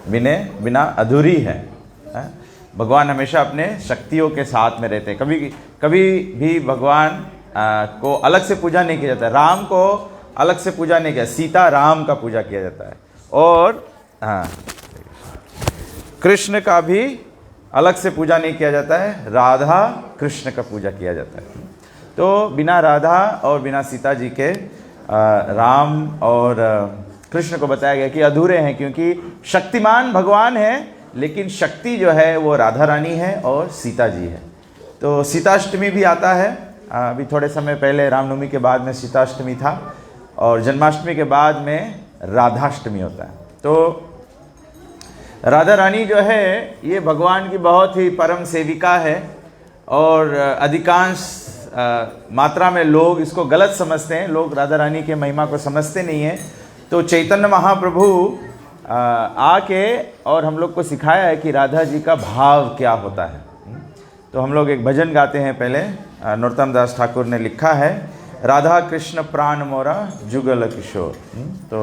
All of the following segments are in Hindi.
बिना अधूरी है। भगवान हमेशा अपने शक्तियों के साथ में रहते हैं। कभी भी भगवान को अलग से पूजा नहीं किया जाता है। राम को अलग से पूजा नहीं किया, सीता राम का पूजा किया जाता है। और कृष्ण का भी अलग से पूजा नहीं किया जाता है, राधा कृष्ण का पूजा किया जाता है। तो बिना राधा और बिना सीता जी के राम और कृष्ण को बताया गया कि अधूरे हैं, क्योंकि शक्तिमान भगवान है लेकिन शक्ति जो है वो राधा रानी है और सीता जी है। तो सीताष्टमी भी आता है। अभी थोड़े समय पहले रामनवमी के बाद में सीताष्टमी था और जन्माष्टमी के बाद में राधाष्टमी होता है। तो राधा रानी जो है ये भगवान की बहुत ही परम सेविका है और अधिकांश मात्रा में लोग इसको गलत समझते हैं। लोग राधा रानी के महिमा को समझते नहीं हैं। तो चैतन्य महाप्रभु आके और हम लोग को सिखाया है कि राधा जी का भाव क्या होता है। तो हम लोग एक भजन गाते हैं। पहले नरोत्तम दास ठाकुर ने लिखा है, राधा कृष्ण प्राण मोरा जुगल किशोर। तो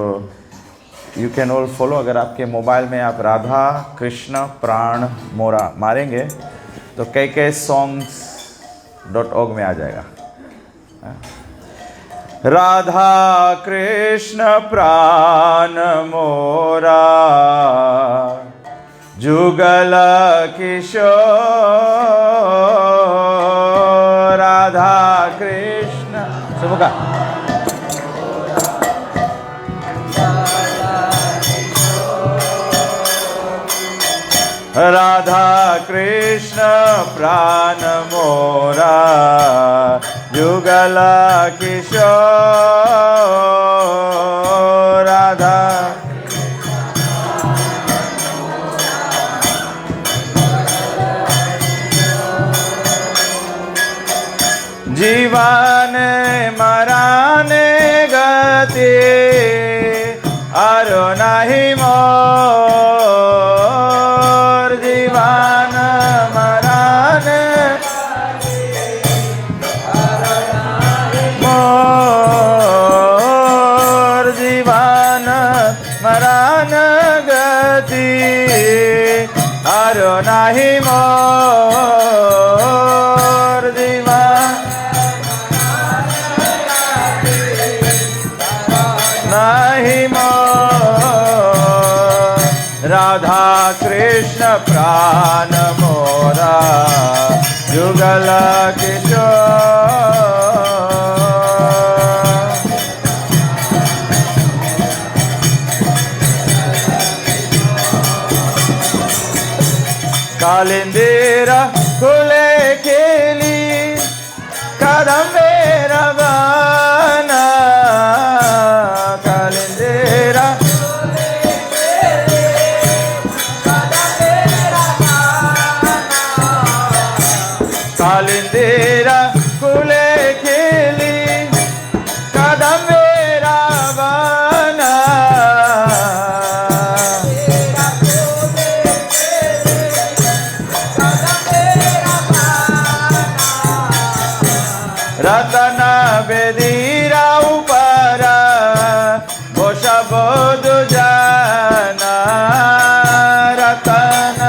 यू कैन ऑल फॉलो। अगर आपके मोबाइल में आप राधा कृष्ण प्राण मोरा मारेंगे तो कई songs.org में आ जाएगा। राधा कृष्ण प्राण मोरा जुगल किशोर, राधा कृष्ण सबका राधा कृष्ण प्राण मोरा जुगल किशोर, राधा जीवन मराने गति अरो नहीं मोर, जीवन मराने मोर, जीवन मरान गति अरो नहीं मोर, जीवन नहीं मोर, राधा कृष्ण प्राण मोरा जुगल किशोर। कालिंदेरा खुले खेली कदम मेरा बाना, कालिंदेरा कालिंदेरा खुले खेली कदम मेरा बाना, रतन बेदीरा ऊपर घोष बोध जाना, रतन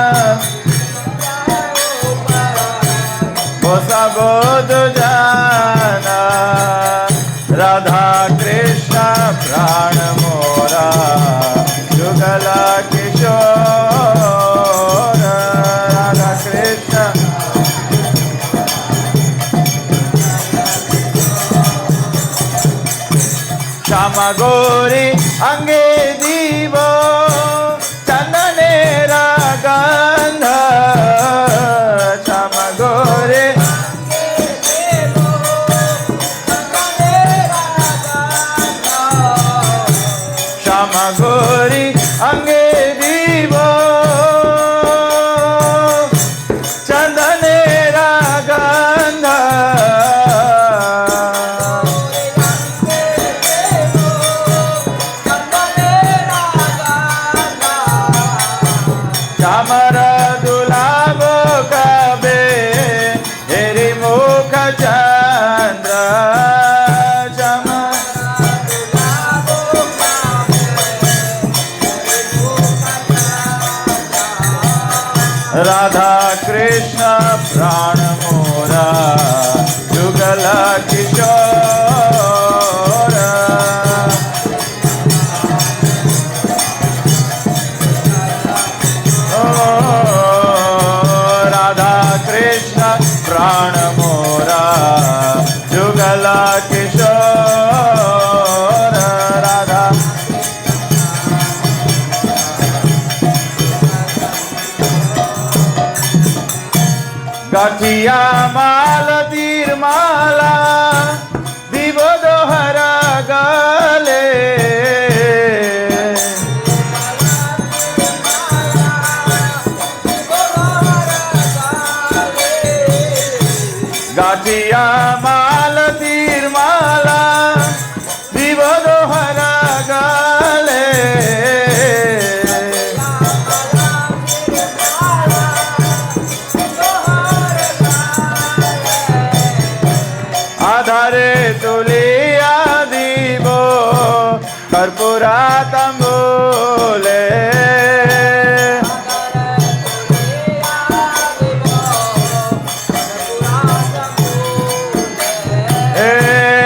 घोष बोध जाना, राधा कृष्ण प्राण मोरा जुगल किशोर, राधा कृष्ण श्याम गोरी अंगे दीवो चंदनेरा गंध, श्याम गोरे श्याम गोरी अंगे दीवो चंदनेरा गंध, चामर दुलाभ कबे हेरी मुख चंद्र, राधा कृष्ण प्राण मोरा जुगल किशोर। ओ राधा कृष्ण प्राण मोरा जुगल किशोर। राधा गाठिया माल तीर माला दिवो दोहरा गले। गाठिया माल तीर माला दिवो दोहरा गले। आधारे तुलिया दीवो कर्पूरा तंबूले।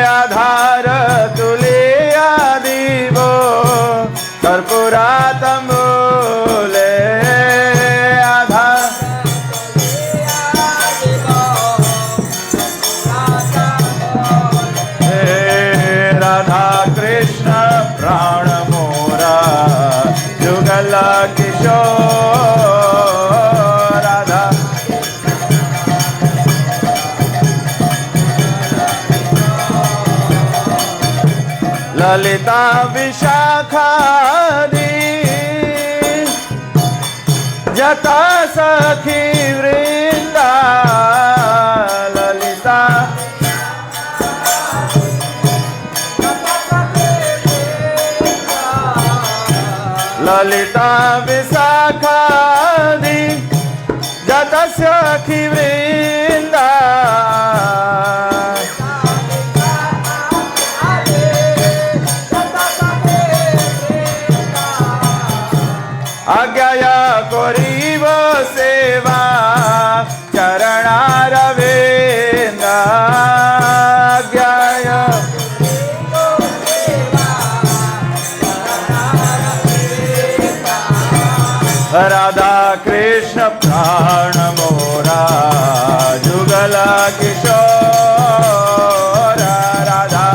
आधार तुलिया दीवो कर्पूरा तंबूले। आधार राधा कृष्ण प्राण मोरा जुगल किशोर। राधा ललिता विशाखादि जता सखी वृंदा। ललिता ललिता विशाखादि जता सखी वृंदा। आज्ञा करीब सेवा चरणारविंद। आज्ञा राधा कृष्ण प्राण मोरा जुगल किशोर। राधा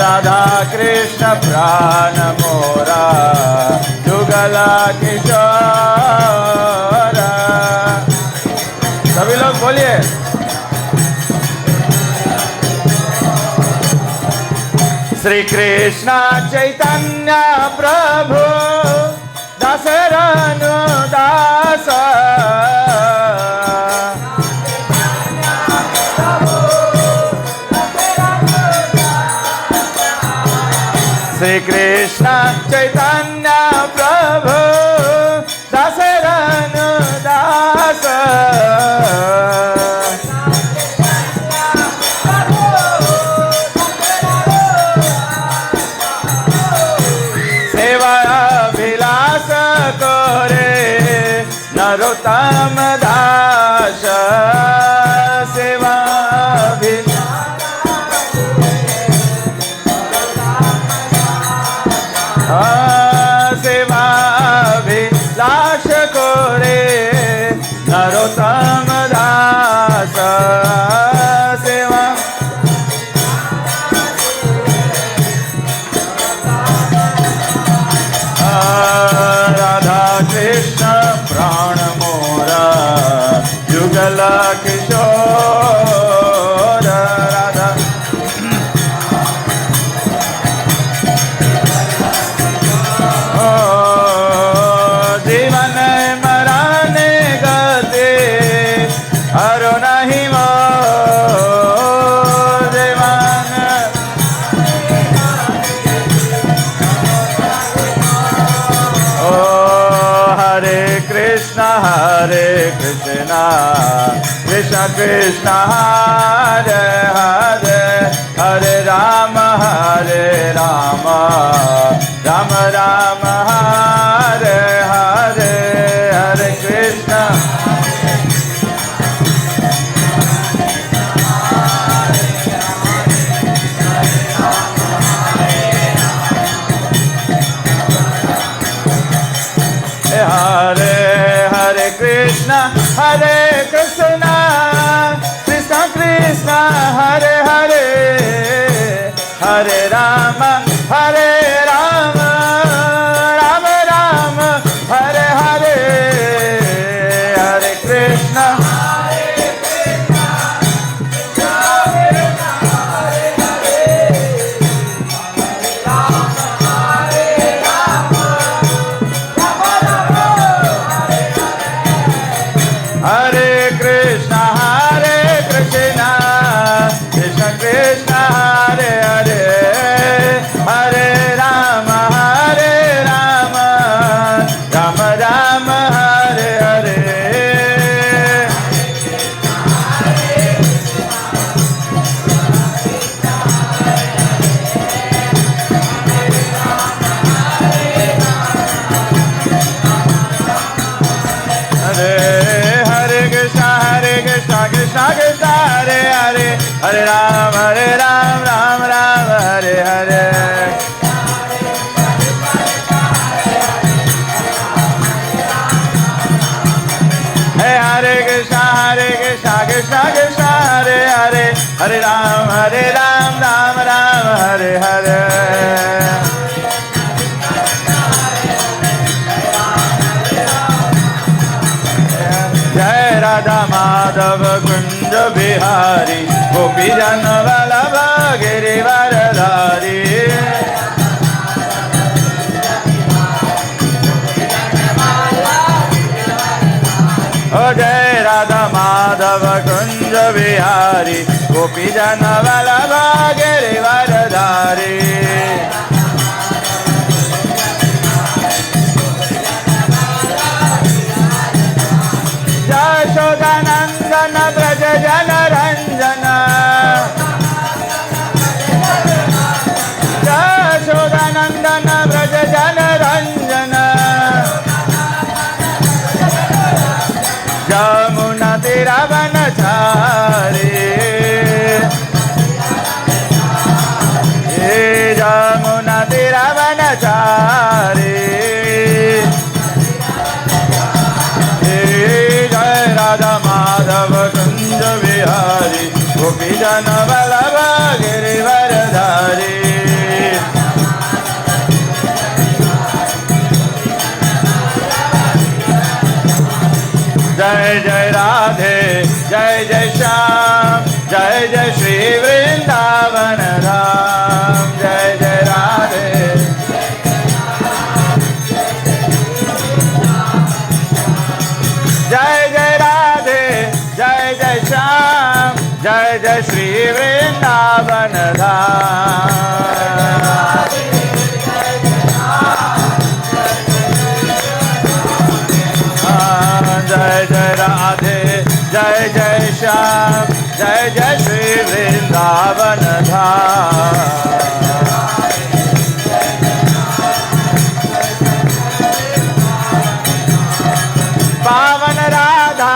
राधा कृष्ण प्राण मोरा जुगल किशोर। सभी लोग बोलिए। श्री कृष्ण चैतन्य प्रभु दासरनु दास। श्री कृष्ण चैतन्य प्रभु दासरनु दास। विलास करे नरोत्तम दास। सेवा सेवा विलास करे नरोत्तम दास। सेवा राधा कृष्ण प्राण मोरा जुगल किशोर। राधा जीवन मराने गते हरो नहीं मो। Hare Krishna, Krishna Krishna, Hare Hare, हरे राम राम राम हरे हरे, हरे कृष्ण हरे हरे कृष्ण कृष्ण कृष्ण हरे हरे, हरे राम राम राम हरे हरे, हरे कृष्ण हरे कृष्ण कृष्ण कृष्ण हरे हरे, हरे राम राम राम हरे हरे, हरे कृष्ण कृष्ण कृष्ण हरे हरे, हरे राम राम राम हरे हरे, हरे कृष्ण कृष्ण कृष्ण हरे हरे, हरे राम राम राम हरे हरे, जय राधा माधव कुंज बिहारी, गोपी जन वल्लभ गिरिवरधारी, ओ जय राधा माधव कुंज बिहारी, गोपी जन वल्लभ गिरिवरधारी, यशोदानंदन ब्रज जन रंजन, यशोदानंदन ब्रज जन रंजन, जमुना तेरा बनचारी, जमुना तेरा बनचारी, राधा माधव कुंज बिहारी, गोपी जन वल्लभ गिरिवरधारी, जय जय राधे जय जय श्याम, जय जय श्री वृंदावन धाम, जय जय राधे जय जय राधे जय जय श्याम, जय जय श्री वृंदावन धाम, जय जय राधे जय जय श्याम, जय जय श्री वृंदावन धाम, पावन राधा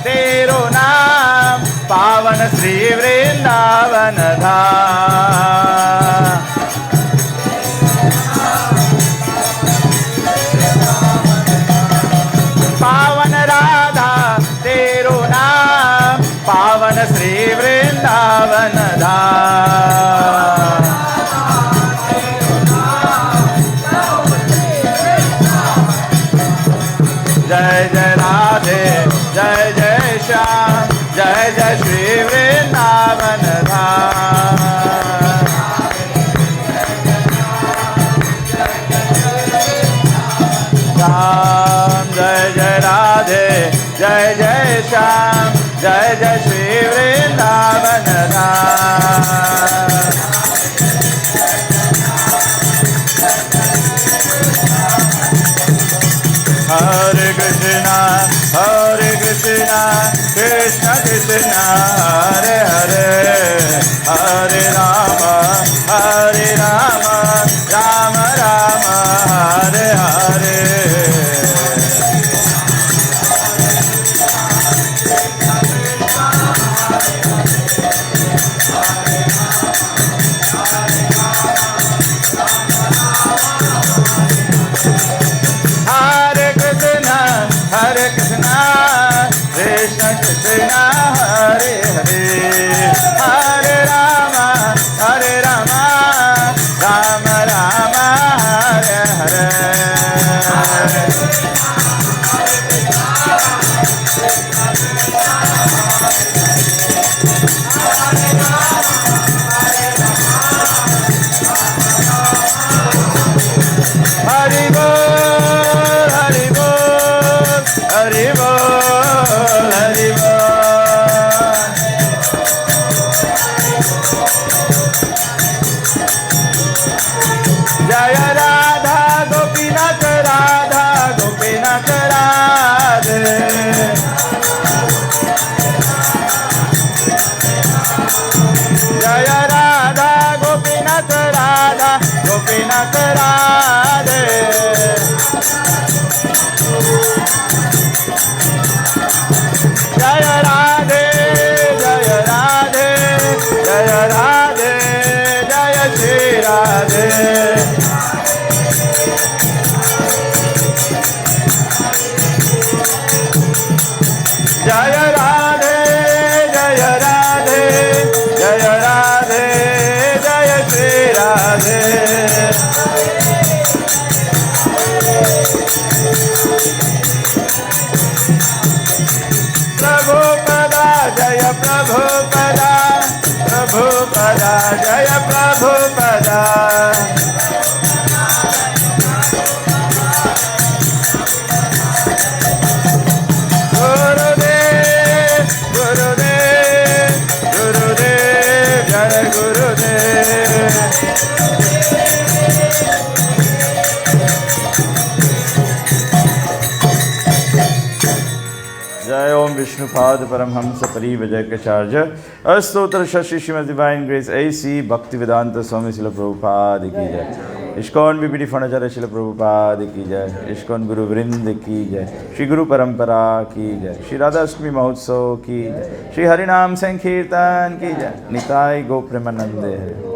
तेरो नाम, पावन श्री वृंदावन धाम, पावन राधा तेरो नाम, पावन श्री वृंदावन धाम, जय जय राधे जय जय श्याम, जय जय श्री वृंदावन धाम, जय जय राधे जय जय श्याम, जय जय श्री वृंदावन धाम, हरे कृष्णा कृष्ण कृष्ण हरे हरे, हरे राम जय राधा गोपीनाथ राधा गोपीनाथ राधे। जय राधा गोपीनाथ राधा गोपीनाथ राधे। जय राधे जय राधे जय राधे जय श्री राधे। जय राधे जय राधे जय राधे जय श्री राधे। प्रभुपदा जय प्रभुपदा प्रभुपदा जय प्रभुपदा। गुरुदेव गुरुदेव गुरुदेव जय गुरुदेव। जय ओम विष्णुपाद परमहंस परिव्राजकाचार्य अस्तोत्र शशि श्रीमद डिवाइन ग्रेस ऐसी भक्ति वेदांत स्वामी शिल प्रभुपाद की जय। इस्कॉन बीबीडी फणाचार्य शिल प्रभुपाद की जय। इस्कॉन गुरु वृंद की जय। श्री गुरु परंपरा की जय। श्री राधाष्टमी महोत्सव की जय। श्री हरिनाम संकीर्तन की जय। निताय गो प्रेमानंदे।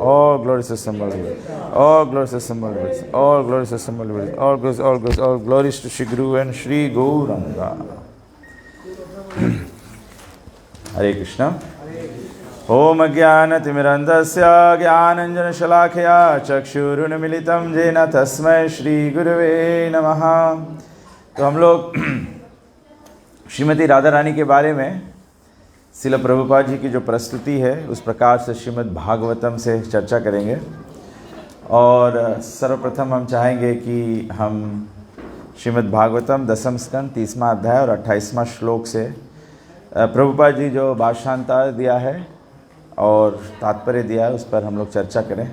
All glories assembled here. All glories assembled here. All glories assembled here. All glories to Shri Guru and Shri Gauranga. हरे कृष्ण। ओम अज्ञानतिमिरन्धस्य ज्ञानाञ्जनशलाकया चक्षुरुन्मीलितं येन तस्मै श्री गुरुवे नमः। तो हम लोग श्रीमती राधा रानी के बारे में श्रील प्रभुपाद जी की जो प्रस्तुति है उस प्रकार से श्रीमद् भागवतम से चर्चा करेंगे। और सर्वप्रथम हम चाहेंगे कि हम श्रीमद् भागवतम 10वें स्कंद 30वां अध्याय और 28वां श्लोक से प्रभुपाद जी जो भाषांतर दिया है और तात्पर्य दिया है उस पर हम लोग चर्चा करें।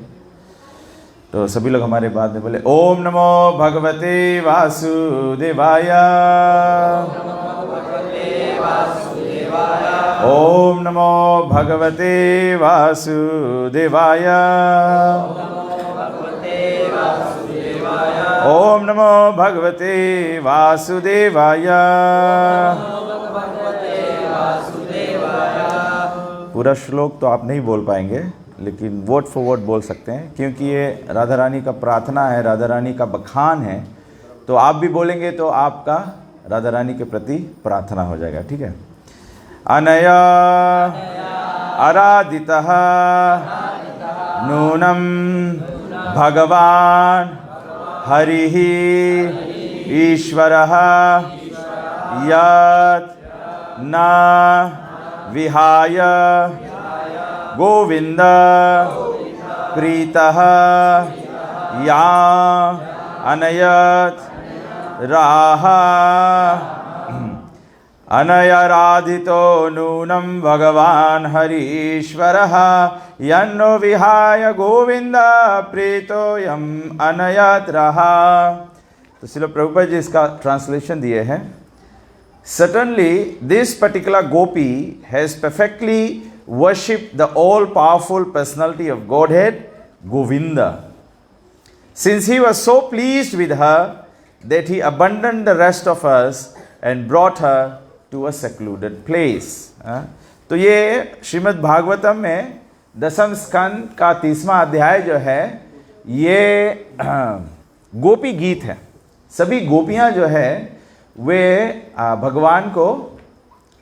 तो सभी लोग हमारे बाद में बोले ओम नमो भगवते वासुदेवाय। ओम नमो भगवते वासुदेवाय। ओम नमो भगवते वासुदेवाय। पूरा श्लोक तो आप नहीं बोल पाएंगे लेकिन वर्ड फॉर वर्ड बोल सकते हैं क्योंकि ये राधा रानी का प्रार्थना है, राधा रानी का बखान है। तो आप भी बोलेंगे तो आपका राधा रानी के प्रति प्रार्थना हो जाएगा। ठीक है। अनया आराधितः नूनम भगवान हरिः ईश्वरः यत् न विहाय गोविंद प्रीतः या अनयत राह अनयराधितो नूनं भगवान हरीश्वरः यन्नो विहाय गोविंद प्रीतो यम अनयत रहा। तो श्रील प्रभुपाद जी इसका ट्रांसलेशन दिए हैं। Certainly, this particular gopi has perfectly worshipped the all-powerful personality of Godhead, Govinda. Since he was so pleased with her that he abandoned the rest of us and brought her to a secluded place. तो ये श्रीमद् भागवतम में 10वें स्कंद का 30वां अध्याय जो है ये गोपी गीत है। सभी गोपियाँ जो है वे भगवान को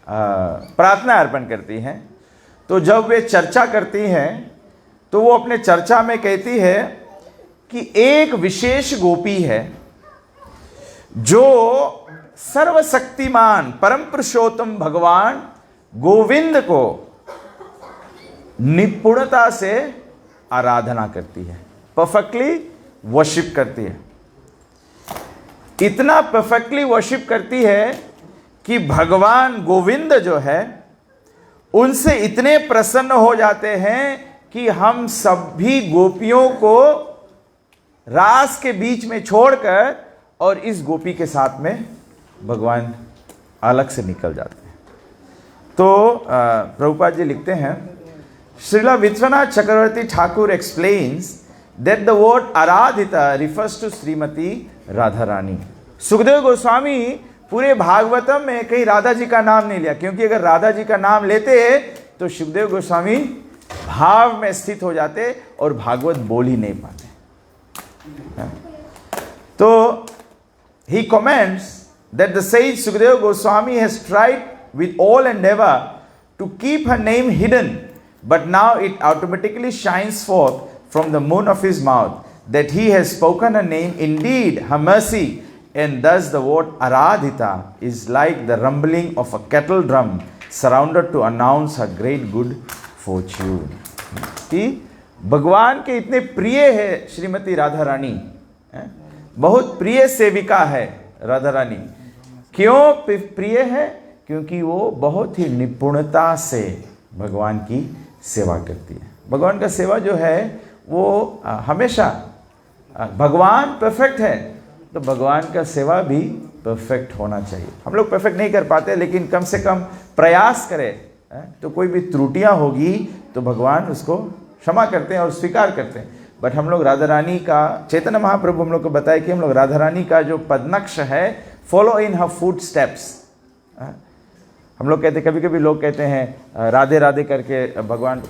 प्रार्थना अर्पण करती हैं। तो जब वे चर्चा करती हैं तो वो अपने चर्चा में कहती है कि एक विशेष गोपी है जो सर्वशक्तिमान परम पुरुषोत्तम भगवान गोविंद को निपुणता से आराधना करती है, परफेक्टली वर्शिप करती है। इतना परफेक्टली वर्शिप करती है कि भगवान गोविंद जो है उनसे इतने प्रसन्न हो जाते हैं कि हम सभी गोपियों को रास के बीच में छोड़कर और इस गोपी के साथ में भगवान अलग से निकल जाते हैं। तो प्रभुपाद जी लिखते हैं, Srila Vishwanath Chakravarti Thakur explains that the word आराधिता रिफर्स टू श्रीमती राधा रानी। सुखदेव गोस्वामी पूरे भागवतम में कहीं राधा जी का नाम नहीं लिया, क्योंकि अगर राधा जी का नाम लेते तो सुखदेव गोस्वामी भाव में स्थित हो जाते और भागवत बोल ही नहीं पाते। तो he comments that the sage Sukadeva Goswami has tried with all endeavor to keep her name hidden, but now it automatically shines forth from the moon of his mouth that he has spoken her name, indeed her mercy, and thus the word Aradhita is like the rumbling of a kettle drum surrounded to announce her great good fortune। कि भगवान के इतने प्रिय है श्रीमती राधा रानी, बहुत प्रिय सेविका है राधा रानी। क्यों प्रिय है? क्योंकि वो बहुत ही निपुणता से भगवान की सेवा करती है। भगवान का सेवा जो है वो हमेशा, भगवान परफेक्ट है तो भगवान का सेवा भी परफेक्ट होना चाहिए। हम लोग परफेक्ट नहीं कर पाते, लेकिन कम से कम प्रयास करें तो कोई भी त्रुटियां होगी तो भगवान उसको क्षमा करते हैं और स्वीकार करते हैं। बट हम लोग राधा रानी का, चैतन्य महाप्रभु हम लोग को बताए कि हम लोग राधा रानी का जो पदनक्ष है, फॉलो इन हर फुट स्टेप्स। हम लोग कहते, कभी कभी लोग कहते हैं राधे राधे करके भगवान,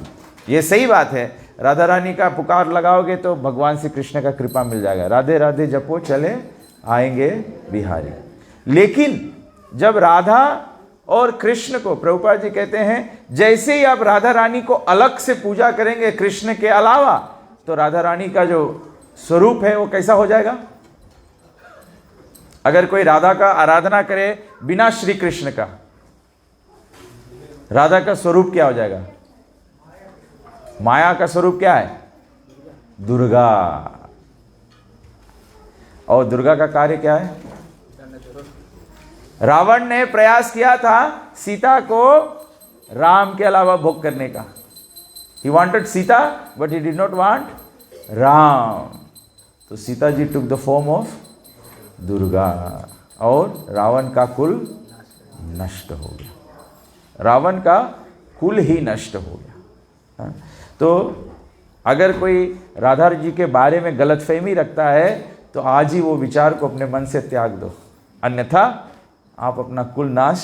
ये सही बात है, राधा रानी का पुकार लगाओगे तो भगवान श्री कृष्ण का कृपा मिल जाएगा। राधे राधे जपो चले आएंगे बिहारी। लेकिन जब राधा और कृष्ण को, प्रभुपाद जी कहते हैं, जैसे ही आप राधा रानी को अलग से पूजा करेंगे कृष्ण के अलावा, तो राधा रानी का जो स्वरूप है वो कैसा हो जाएगा? अगर कोई राधा का आराधना करे बिना श्री कृष्ण का, राधा का स्वरूप क्या हो जाएगा? माया का स्वरूप क्या है? दुर्गा। और दुर्गा का कार्य क्या है? रावण ने प्रयास किया था सीता को राम के अलावा भोग करने का। He wanted Sita, but he did not want Ram. तो Sita ji took the form of Durga और रावण का कुल नष्ट हो गया। रावण का कुल ही नष्ट हो गया। तो अगर कोई राधा जी के बारे में गलतफहमी रखता है तो आज ही वो विचार को अपने मन से त्याग दो, अन्यथा आप अपना कुल नाश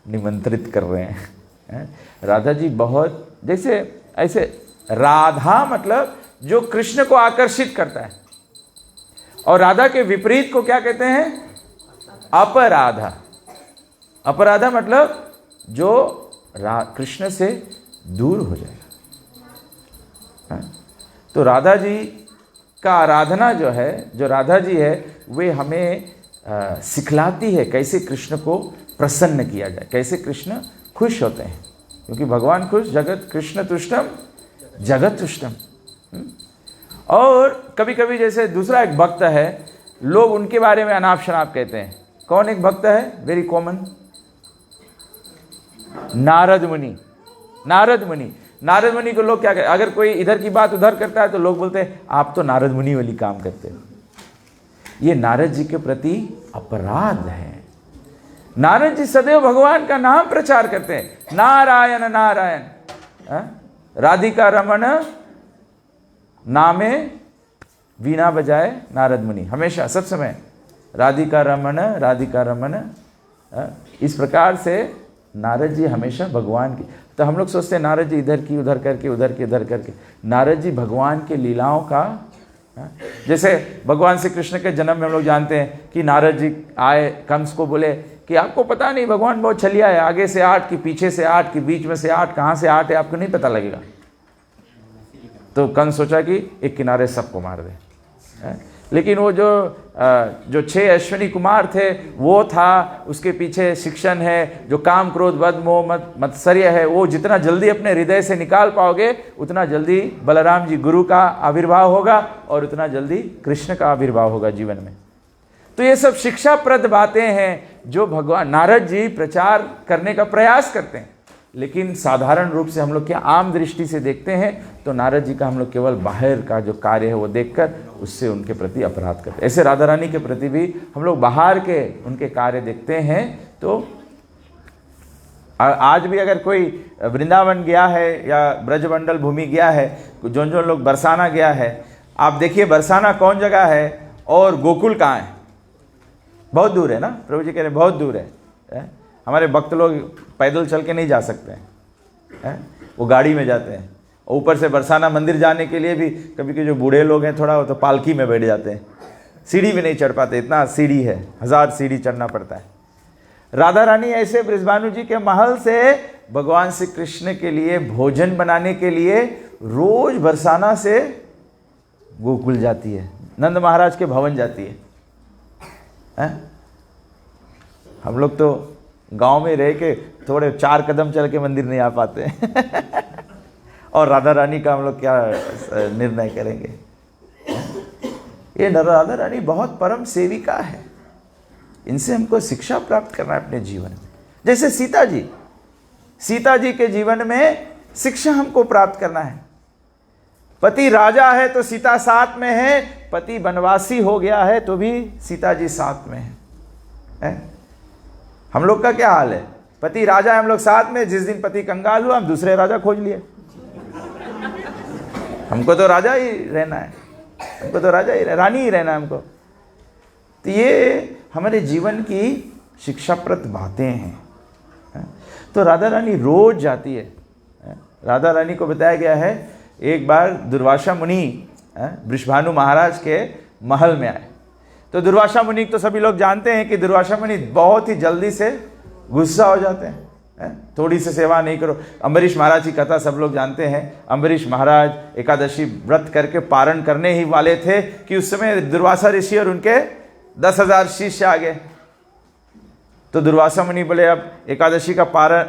निमंत्रित कर रहे हैं। राधा जी बहुत, जैसे ऐसे राधा मतलब जो कृष्ण को आकर्षित करता है, और राधा के विपरीत को क्या कहते हैं? अपराधा। अपराधा मतलब जो कृष्ण से दूर हो जाएगा। तो राधा जी का आराधना जो है, जो राधा जी है, वे हमें सिखलाती है कैसे कृष्ण को प्रसन्न किया जाए, कैसे कृष्ण खुश होते हैं। क्योंकि भगवान खुश, जगत कृष्ण तुष्टम जगत तुष्टम। और कभी कभी जैसे दूसरा एक भक्त है, लोग उनके बारे में अनाप शनाप कहते हैं। कौन एक भक्त है वेरी कॉमन? नारद मुनि। नारद मुनि, नारद मुनि को लोग क्या कहते हैं? अगर कोई इधर की बात उधर करता है तो लोग बोलते हैं आप तो नारद मुनि वाली काम करते हो। ये नारद जी के प्रति अपराध है। नारद जी सदैव भगवान का नाम प्रचार करते हैं, नारायण नारायण। राधिका रमन नामे वीणा बजाए नारद मुनि, हमेशा सब समय राधिका रमन राधिका रमन। इस प्रकार से नारद जी हमेशा भगवान की। तो हम लोग सोचते हैं नारद जी इधर की उधर करके, उधर की उधर करके। नारद जी भगवान के लीलाओं का, जैसे भगवान श्री कृष्ण के जन्म में हम लोग जानते हैं कि नारद जी आए, कंस को बोले कि आपको पता नहीं भगवान बहुत छलिया है, आगे से 8 कि पीछे से 8 कि बीच में से 8, कहाँ से 8 है आपको नहीं पता लगेगा। तो कंस सोचा कि एक किनारे सबको मार दे। लेकिन वो जो 6 अश्विनी कुमार थे वो था, उसके पीछे शिक्षण है, जो काम क्रोध वध मोह मत्सर्य है, वो जितना जल्दी अपने हृदय से निकाल पाओगे उतना जल्दी बलराम जी गुरु का आविर्भाव होगा और उतना जल्दी कृष्ण का आविर्भाव होगा जीवन में। तो ये सब शिक्षाप्रद बातें हैं जो भगवान नारद जी प्रचार करने का प्रयास करते हैं। लेकिन साधारण रूप से हम लोग क्या आम दृष्टि से देखते हैं तो नारद जी का हम लोग केवल बाहर का जो कार्य है वो देखकर उससे उनके प्रति अपराध करते हैं। ऐसे राधा रानी के प्रति भी हम लोग बाहर के उनके कार्य देखते हैं। तो आज भी अगर कोई वृंदावन गया है या ब्रजमंडल भूमि गया है, जो लोग बरसाना गया है, आप देखिए बरसाना कौन जगह है और गोकुल कहाँ है, बहुत दूर है ना। प्रभु जी कह रहे बहुत दूर है। हमारे भक्त लोग पैदल चल के नहीं जा सकते हैं, वो गाड़ी में जाते हैं। ऊपर से बरसाना मंदिर जाने के लिए भी कभी कभी जो बूढ़े लोग हैं थोड़ा, वो तो पालकी में बैठ जाते हैं, सीढ़ी भी नहीं चढ़ पाते, इतना सीढ़ी है, 1000 सीढ़ी चढ़ना पड़ता है। राधा रानी ऐसे बृजभानु जी के महल से भगवान श्री कृष्ण के लिए भोजन बनाने के लिए रोज बरसाना से गोकुल जाती है, नंद महाराज के भवन जाती है। हम लोग तो गांव में रह के थोड़े 4 कदम चल के मंदिर नहीं आ पाते और राधा रानी का हम लोग क्या निर्णय करेंगे। ये राधा रानी बहुत परम सेविका है, इनसे हमको शिक्षा प्राप्त करना है अपने जीवन में। जैसे सीता जी के जीवन में शिक्षा हमको प्राप्त करना है। पति राजा है तो सीता साथ में है, पति वनवासी हो गया है तो भी सीता जी साथ में है। हम लोग का क्या हाल है, पति राजा है हम लोग साथ में, जिस दिन पति कंगाल हुआ हम दूसरे राजा खोज लिए। हमको तो राजा ही रहना है, हमको तो राजा ही रानी ही रहना है हमको। तो ये हमारे जीवन की शिक्षाप्रद बातें हैं। तो राधा रानी रोज जाती है। राधा रानी को बताया गया है एक बार दुर्वासा मुनि वृषभानु महाराज के महल में आए। तो दुर्वासा मुनि तो सभी लोग जानते हैं कि दुर्वासा मुनि बहुत ही जल्दी से गुस्सा हो जाते हैं, थोड़ी सी सेवा नहीं करो। अम्बरीश महाराज की कथा सब लोग जानते हैं। अम्बरीश महाराज एकादशी व्रत करके पारण करने ही वाले थे कि उस समय दुर्वासा ऋषि और उनके 10,000 शिष्य आ गए। तो दुर्वासा मुनि बोले अब एकादशी का पारण,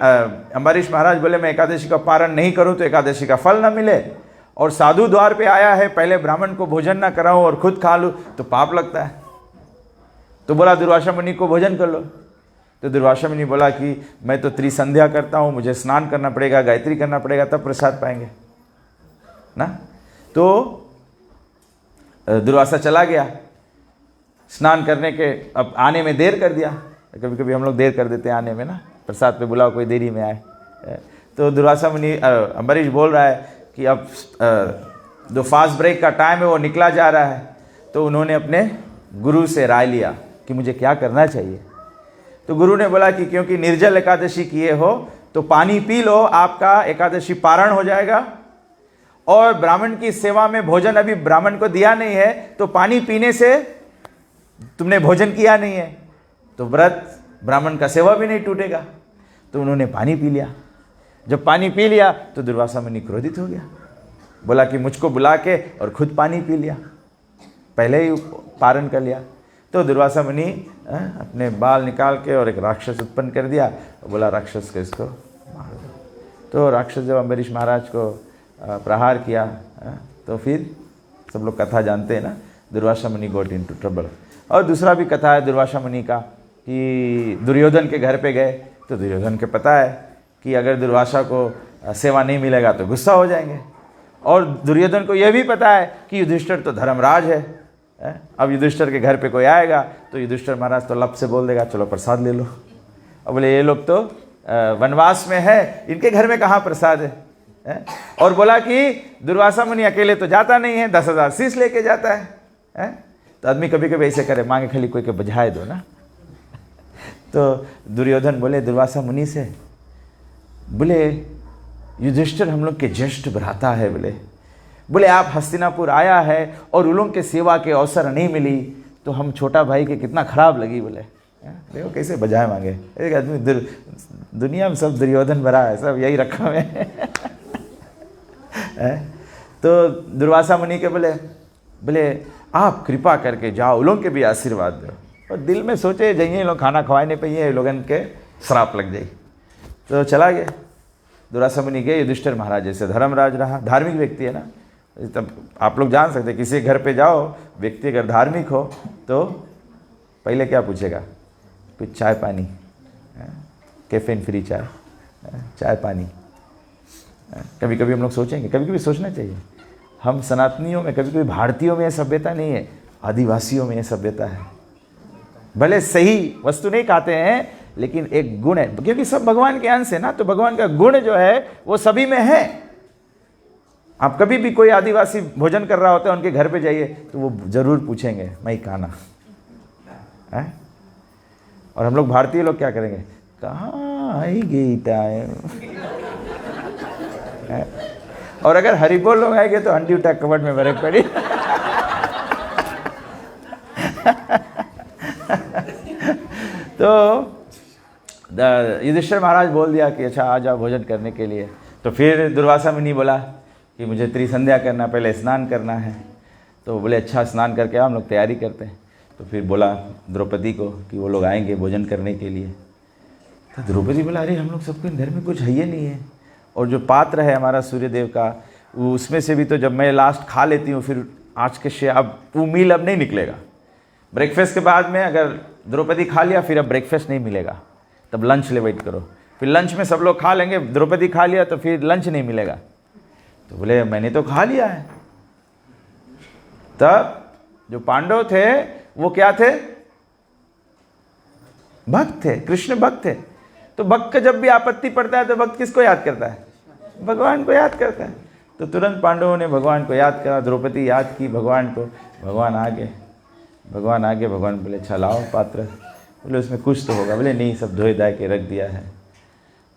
अम्बरीश महाराज बोले मैं एकादशी का पारण नहीं करूं तो एकादशी का फल ना मिले, और साधु द्वार पे आया है, पहले ब्राह्मण को भोजन ना कराऊं और खुद खा लूं तो पाप लगता है। तो बोला दुर्वासा मुनि को भोजन कर लो। तो दुर्वासा मुनि बोला कि मैं तो त्रिसंध्या करता हूं, मुझे स्नान करना पड़ेगा, गायत्री करना पड़ेगा, तब प्रसाद पाएंगे ना। तो दुर्वासा चला गया स्नान करने के, अब आने में देर कर दिया। कभी कभी हम लोग देर कर देते हैं आने में ना, प्रसाद पे बुलाओ कोई देरी में आए। तो दुर्वासा मुनि अम्बरीश बोल रहा है कि अब जो फास्ट ब्रेक का टाइम है वो निकला जा रहा है। तो उन्होंने अपने गुरु से राय लिया कि मुझे क्या करना चाहिए। तो गुरु ने बोला कि क्योंकि निर्जल एकादशी किए हो तो पानी पी लो, आपका एकादशी पारण हो जाएगा, और ब्राह्मण की सेवा में भोजन अभी ब्राह्मण को दिया नहीं है तो पानी पीने से तुमने भोजन किया नहीं है तो व्रत ब्राह्मण का सेवा भी नहीं टूटेगा। तो उन्होंने पानी पी लिया। जब पानी पी लिया तो दुर्वासा मुनि क्रोधित हो गया, बोला कि मुझको बुला के और खुद पानी पी लिया, पहले ही पारण कर लिया। तो दुर्वासा मुनि अपने बाल निकाल के और एक राक्षस उत्पन्न कर दिया, बोला राक्षस को इसको मार दो। तो राक्षस जब अम्बरीश महाराज को प्रहार किया तो फिर सब लोग कथा जानते हैं ना, दुर्वासा मुनि गॉट इनटू ट्रबल। और दूसरा भी कथा है दुर्वासा मुनि का कि दुर्योधन के घर पे गए तो दुर्योधन के पता है कि अगर दुर्वासा को सेवा नहीं मिलेगा तो गुस्सा हो जाएंगे, और दुर्योधन को यह भी पता है कि युधिष्ठिर तो धर्मराज है। अब युधिष्ठिर के घर पे कोई आएगा तो युधिष्ठिर महाराज तो लब से बोल देगा चलो प्रसाद ले लो। अब बोले ये लोग तो वनवास में है, इनके घर में कहाँ प्रसाद है। और बोला कि दुर्वासा मुनि अकेले तो जाता नहीं है, 10,000 शीश लेके जाता है। तो आदमी कभी कभी ऐसे करे, मांगे खाली कोई के बजाए दो ना। तो दुर्योधन बोले दुर्वासा मुनि से, बोले युधिष्ठिर हम लोग के ज्येष्ठ भ्राता है, बोले आप हस्तिनापुर आया है और उन लोग के सेवा के अवसर नहीं मिली तो हम छोटा भाई के कितना खराब लगी। बोले देखो कैसे बजाय मांगे, एक आदमी दुनिया में सब दुर्योधन भरा है, सब यही रखा हुआ है। तो दुर्वासा मुनि के बोले आप कृपा करके जाओ, उन लोग के भी आशीर्वाद दो। और दिल में सोचे जाइए लोग खाना खवाए नहीं पाइए, लोगन के श्राप लग जाए। तो चला गया दुर्वासा मुनि गए। युधिष्ठिर महाराज जैसे धर्मराज रहा, धार्मिक व्यक्ति है ना, तब आप लोग जान सकते किसी घर पे जाओ, व्यक्ति अगर धार्मिक हो तो पहले क्या पूछेगा, कुछ चाय पानी, कैफीन फ्री चाय, चाय पानी। कभी कभी हम लोग सोचेंगे, कभी कभी सोचना चाहिए, हम सनातनियों में, कभी कभी भारतीयों में ये सभ्यता नहीं है, आदिवासियों में ये सभ्यता है। भले सही वस्तु नहीं खाते हैं, लेकिन एक गुण है, क्योंकि सब भगवान के अंश है ना, तो भगवान का गुण जो है वो सभी में है। आप कभी भी कोई आदिवासी भोजन कर रहा होता है, उनके घर पे जाइए तो वो जरूर पूछेंगे मैं खाना है। और हम लोग भारतीय लोग क्या करेंगे, कहाँ आई गई टाइम। और अगर हरिबोल लोग आएंगे तो हंडी उठा कबड़ में बरक पड़ी। तो युधिष्ठिर महाराज बोल दिया कि अच्छा आ जाओ भोजन करने के लिए। तो फिर दुर्वासा मुनि बोला कि मुझे त्रिसंध्या करना, पहले स्नान करना है। तो बोले अच्छा स्नान करके आओ, हम लोग तैयारी करते हैं। तो फिर बोला द्रौपदी को कि वो लोग आएंगे भोजन करने के लिए। तो द्रौपदी बोला अरे हम लोग सबके घर में कुछ है ही नहीं है, और जो पात्र है हमारा सूर्यदेव का, वो उसमें से भी तो जब मैं लास्ट खा लेती हूँ, फिर आज के शेष अब वो मील अब नहीं निकलेगा। ब्रेकफास्ट के बाद में अगर द्रौपदी खा लिया, फिर अब ब्रेकफास्ट नहीं मिलेगा, तब लंच ले वेट करो। फिर लंच में सब लोग खा लेंगे, द्रौपदी खा लिया तो फिर लंच नहीं मिलेगा। तो बोले मैंने तो खा लिया है। तब जो पांडव थे वो क्या थे, भक्त थे, कृष्ण भक्त थे। तो भक्त का जब भी आपत्ति पड़ता है तो भक्त किसको याद करता है, भगवान को याद करता है। तो तुरंत पांडवों ने भगवान को याद करा, द्रौपदी याद की भगवान को, भगवान आगे, भगवान बोले अच्छा लाओ पात्र। बोले उसमें कुछ तो होगा। बोले नहीं, सब धोए धाए के रख दिया है।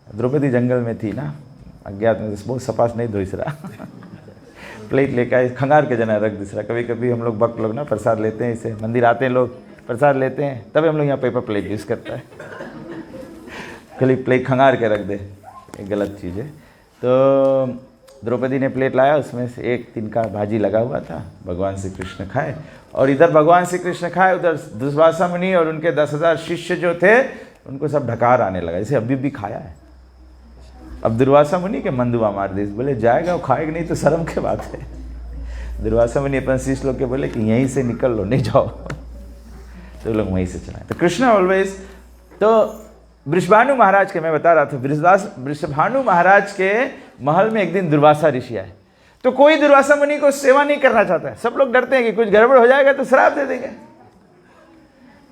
द्रौपदी जंगल में थी ना, अज्ञात में, बहुत सपास नहीं धोइस रहा। प्लेट लेकर आए, खंगार के जना रख दिस रहा। कभी कभी हम लोग भक्त लोग ना प्रसाद लेते हैं, इसे मंदिर आते हैं लोग प्रसाद लेते हैं, तभी हम लोग यहाँ पेपर प्लेट यूज़ करता है। खाली प्लेट खंगार के रख दे, एक गलत चीज़ है। तो द्रौपदी ने प्लेट लाया, उसमें से एक तिनका भाजी लगा हुआ था, भगवान श्री कृष्ण खाए। और इधर भगवान श्री कृष्ण खाए, उधर दुर्वासा मुनि और उनके 10,000 शिष्य जो थे उनको सब ढकार आने लगा, जैसे अभी भी खाया है। अब दुर्वासा मुनि के मंदुआ मार दी, बोले जाएगा वो खाएगा नहीं तो शर्म की बात है। दुर्वासा मुनि अपन शिष्य लोग के बोले कि यहीं से निकल लो, नहीं जाओ। तो लोग वहीं से चलाए। तो कृष्ण ऑलवेज, तो वृषभानु महाराज के, मैं बता रहा था, वृषभानु महाराज के महल में एक दिन दुर्वासा ऋषि आए। तो कोई दुर्वासा मुनि को सेवा नहीं करना चाहता है, सब लोग डरते हैं कि कुछ गड़बड़ हो जाएगा तो श्राप दे देंगे।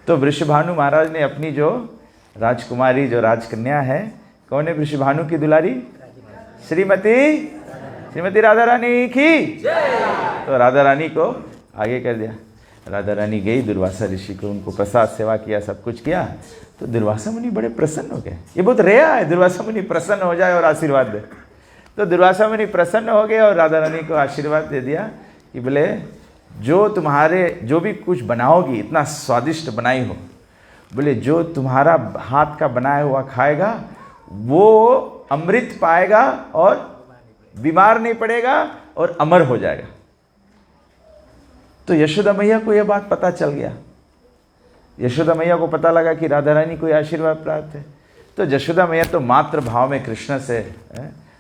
तो वृषभानु महाराज ने अपनी जो राजकुमारी, जो राजकन्या है, कौन है वृषभानु की दुलारी, श्रीमती राधा रानी की। तो राधा रानी को आगे कर दिया। राधा रानी गई दुर्वासा ऋषि को, उनको प्रसाद सेवा किया, सब कुछ किया। तो दुर्वासा मुनि बड़े प्रसन्न हो गए। ये बहुत रेयर है दुर्वासा मुनि प्रसन्न हो जाए और आशीर्वाद दे। तो दुर्वासा मुनि प्रसन्न हो गए और राधा रानी को आशीर्वाद दे दिया कि बोले जो तुम्हारे, जो भी कुछ बनाओगी इतना स्वादिष्ट बनाई हो, बोले जो तुम्हारा हाथ का बनाया हुआ खाएगा वो अमृत पाएगा और बीमार नहीं पड़ेगा और अमर हो जाएगा। तो यशोदा मैया को यह बात पता चल गया। यशोदा मैया को पता लगा कि राधा रानी को आशीर्वाद प्राप्त है। तो यशोदा मैया तो मातृ भाव में कृष्ण से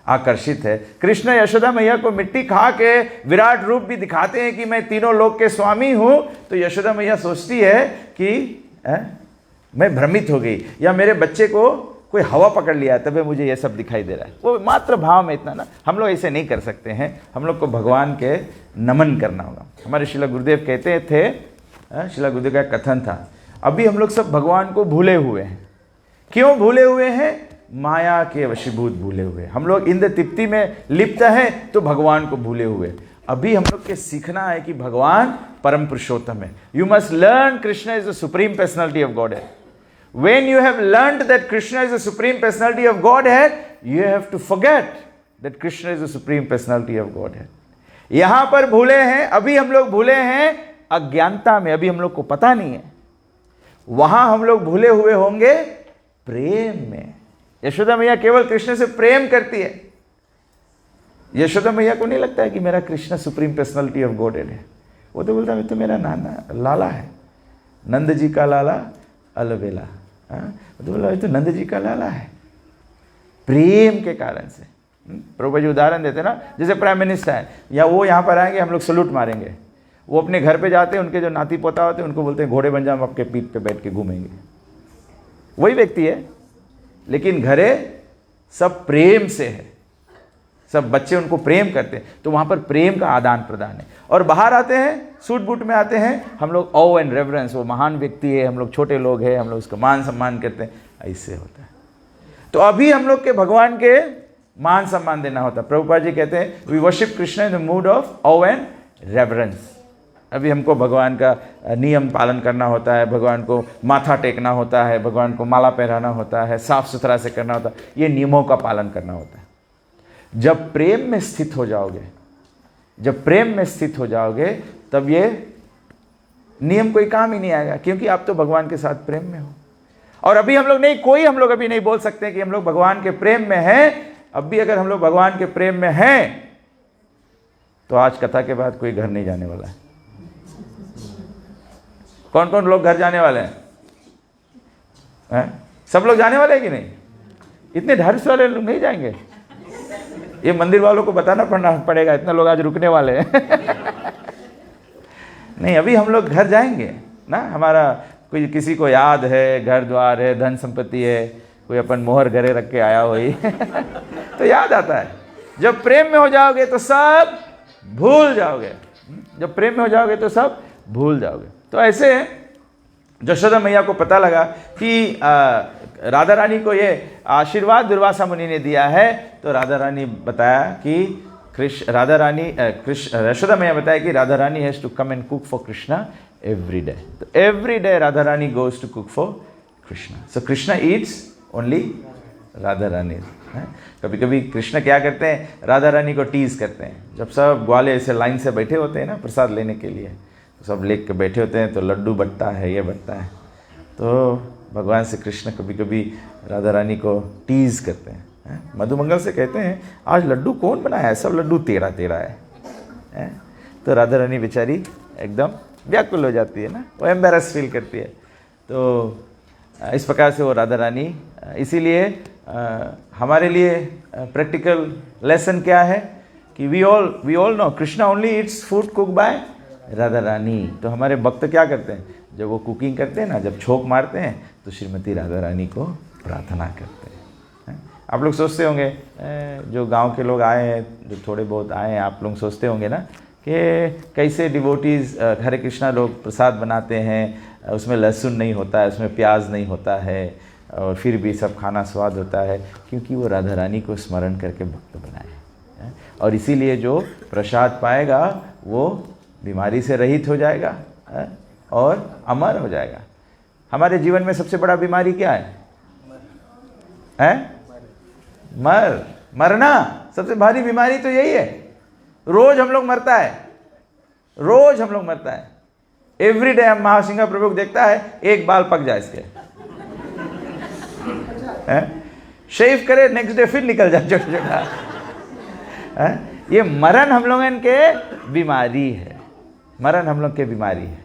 आकर्षित है। कृष्ण यशोदा मैया को मिट्टी खा के विराट रूप भी दिखाते हैं कि मैं तीनों लोक के स्वामी हूं। तो यशोदा मैया सोचती है कि मैं भ्रमित हो गई, या मेरे बच्चे को कोई हवा पकड़ लिया है तभी मुझे ये सब दिखाई दे रहा है। वो मात्र भाव में इतना ना, हम लोग ऐसे नहीं कर सकते हैं। हम लोग को भगवान के नमन करना होगा। हमारे शिला गुरुदेव कहते थे, शिला गुरुदेव का कथन था, अभी हम लोग सब भगवान को भूले हुए हैं। क्यों भूले हुए हैं? माया के वशीभूत भूले हुए। हम लोग इंद्र तृप्ति में लिप्त हैं तो भगवान को भूले हुए। अभी हम लोग के सीखना है कि भगवान परम पुरुषोत्तम है। You must learn Krishna is the supreme personality of God है। When you have learned that Krishna is the supreme personality of Godhead, you have to forget that Krishna is the supreme personality of Godhead. यहां पर भूले हैं, अभी हम लोग भूले हैं अज्ञानता में, अभी हम लोग को पता नहीं है। वहां हम लोग भूले हुए होंगे प्रेम में। यशोदा मैया केवल कृष्ण से प्रेम करती है। यशोदा मैया को नहीं लगता है कि मेरा Krishna supreme personality of godhead है। वो तो बोलता है तो मेरा नाना लाला है, नंद जी का लाला अलबेला। तो बोला तो नंद जी का लाला है। प्रेम के कारण से प्रभु जी उदाहरण देते ना, जैसे प्राइम मिनिस्टर है, या वो यहाँ पर आएंगे हम लोग सलूट मारेंगे। वो अपने घर पे जाते हैं, उनके जो नाती पोता होते हैं उनको बोलते हैं घोड़े बन जाओ, हम आपके पीठ पे बैठ के घूमेंगे। वही व्यक्ति है, लेकिन घरे सब प्रेम से है, सब बच्चे उनको प्रेम करते हैं, तो वहाँ पर प्रेम का आदान प्रदान है। और बाहर आते हैं, सूट बूट में आते हैं, हम लोग ऑ एंड रेवरेंस, वो महान व्यक्ति है, हम लोग छोटे लोग हैं, हम लोग उसका मान सम्मान करते हैं, ऐसे होता है। तो अभी हम लोग के भगवान के मान सम्मान देना होता है। प्रभुपाद जी कहते हैं we worship Krishna in the mood of awe and reverence. अभी हमको भगवान का नियम पालन करना होता है, भगवान को माथा टेकना होता है, भगवान को माला पहनाना होता है, साफ सुथरा से करना होता है, ये नियमों का पालन करना होता है। जब प्रेम में स्थित हो जाओगे, जब प्रेम में स्थित हो जाओगे, तब ये नियम कोई काम ही नहीं आएगा, क्योंकि आप तो भगवान के साथ प्रेम में हो। और अभी हम लोग नहीं, कोई हम लोग अभी नहीं बोल सकते कि हम लोग भगवान के प्रेम में हैं। अब भी अगर हम लोग भगवान के प्रेम में हैं, तो आज कथा के बाद कोई घर नहीं जाने वाला है। कौन कौन लोग घर जाने वाले हैं? सब लोग जाने वाले हैं कि नहीं? इतने ढारिस वाले लोग नहीं जाएंगे। ये मंदिर वालों को बताना पड़ेगा, इतने लोग आज रुकने वाले हैं। नहीं, अभी हम लोग घर जाएंगे ना। हमारा कोई किसी को याद है, घर द्वार है, धन संपत्ति है, कोई अपन मोहर घरे रख के आया हो तो याद आता है। जब प्रेम में हो जाओगे तो सब भूल जाओगे, जब प्रेम में हो जाओगे तो सब भूल जाओगे। तो ऐसे यशोदा मैया को पता लगा कि राधा रानी को ये आशीर्वाद दुर्वासा मुनि ने दिया है, तो राधा रानी बताया कि यशोदा मैया बताया कि Radha Rani has to come and cook for Krishna every day. तो every day Radha Rani goes to cook for Krishna. So Krishna eats only Radha Rani. कभी कभी कृष्ण क्या करते हैं, राधा रानी को टीज करते हैं। जब सब ग्वाले ऐसे लाइन से बैठे होते हैं ना प्रसाद लेने के लिए, तो सब लेके के बैठे होते हैं, तो लड्डू बटता है, ये बटता है, तो भगवान से कृष्ण कभी कभी राधा रानी को टीज करते हैं। मधुमंगल से कहते हैं आज लड्डू कौन बनाया है, सब लड्डू तेरा तेरा है। तो राधा रानी बेचारी एकदम व्याकुल हो जाती है ना, वो एम्बेरस फील करती है। तो इस प्रकार से वो राधा रानी, इसीलिए हमारे लिए प्रैक्टिकल लेसन क्या है कि we all know Krishna only eats food cook by Radha Rani. तो हमारे भक्त क्या करते हैं, जब वो कुकिंग करते हैं ना, जब छोक मारते हैं, तो श्रीमती राधा रानी को प्रार्थना करते हैं। आप लोग सोचते होंगे, जो गांव के लोग आए हैं, जो थोड़े बहुत आए हैं, आप लोग सोचते होंगे ना कि कैसे डिवोटीज हरे कृष्णा लोग प्रसाद बनाते हैं, उसमें लहसुन नहीं होता है, उसमें प्याज नहीं होता है, और फिर भी सब खाना स्वाद होता है, क्योंकि वो राधा रानी को स्मरण करके भक्त बनाए। और इसीलिए जो प्रसाद पाएगा वो बीमारी से रहित हो जाएगा और अमर हो जाएगा। हमारे जीवन में सबसे बड़ा बीमारी क्या है? मरना। सबसे भारी बीमारी तो यही है। रोज हम लोग मरता है, रोज हम लोग मरता है। एवरी डे हम महासिंह प्रभु को देखता है, एक बाल पक जाए इसके, शेव करे, नेक्स्ट डे फिर निकल जाए छोटा छोटा। ये मरण हम लोगों के बीमारी है, मरण हम लोग के बीमारी है।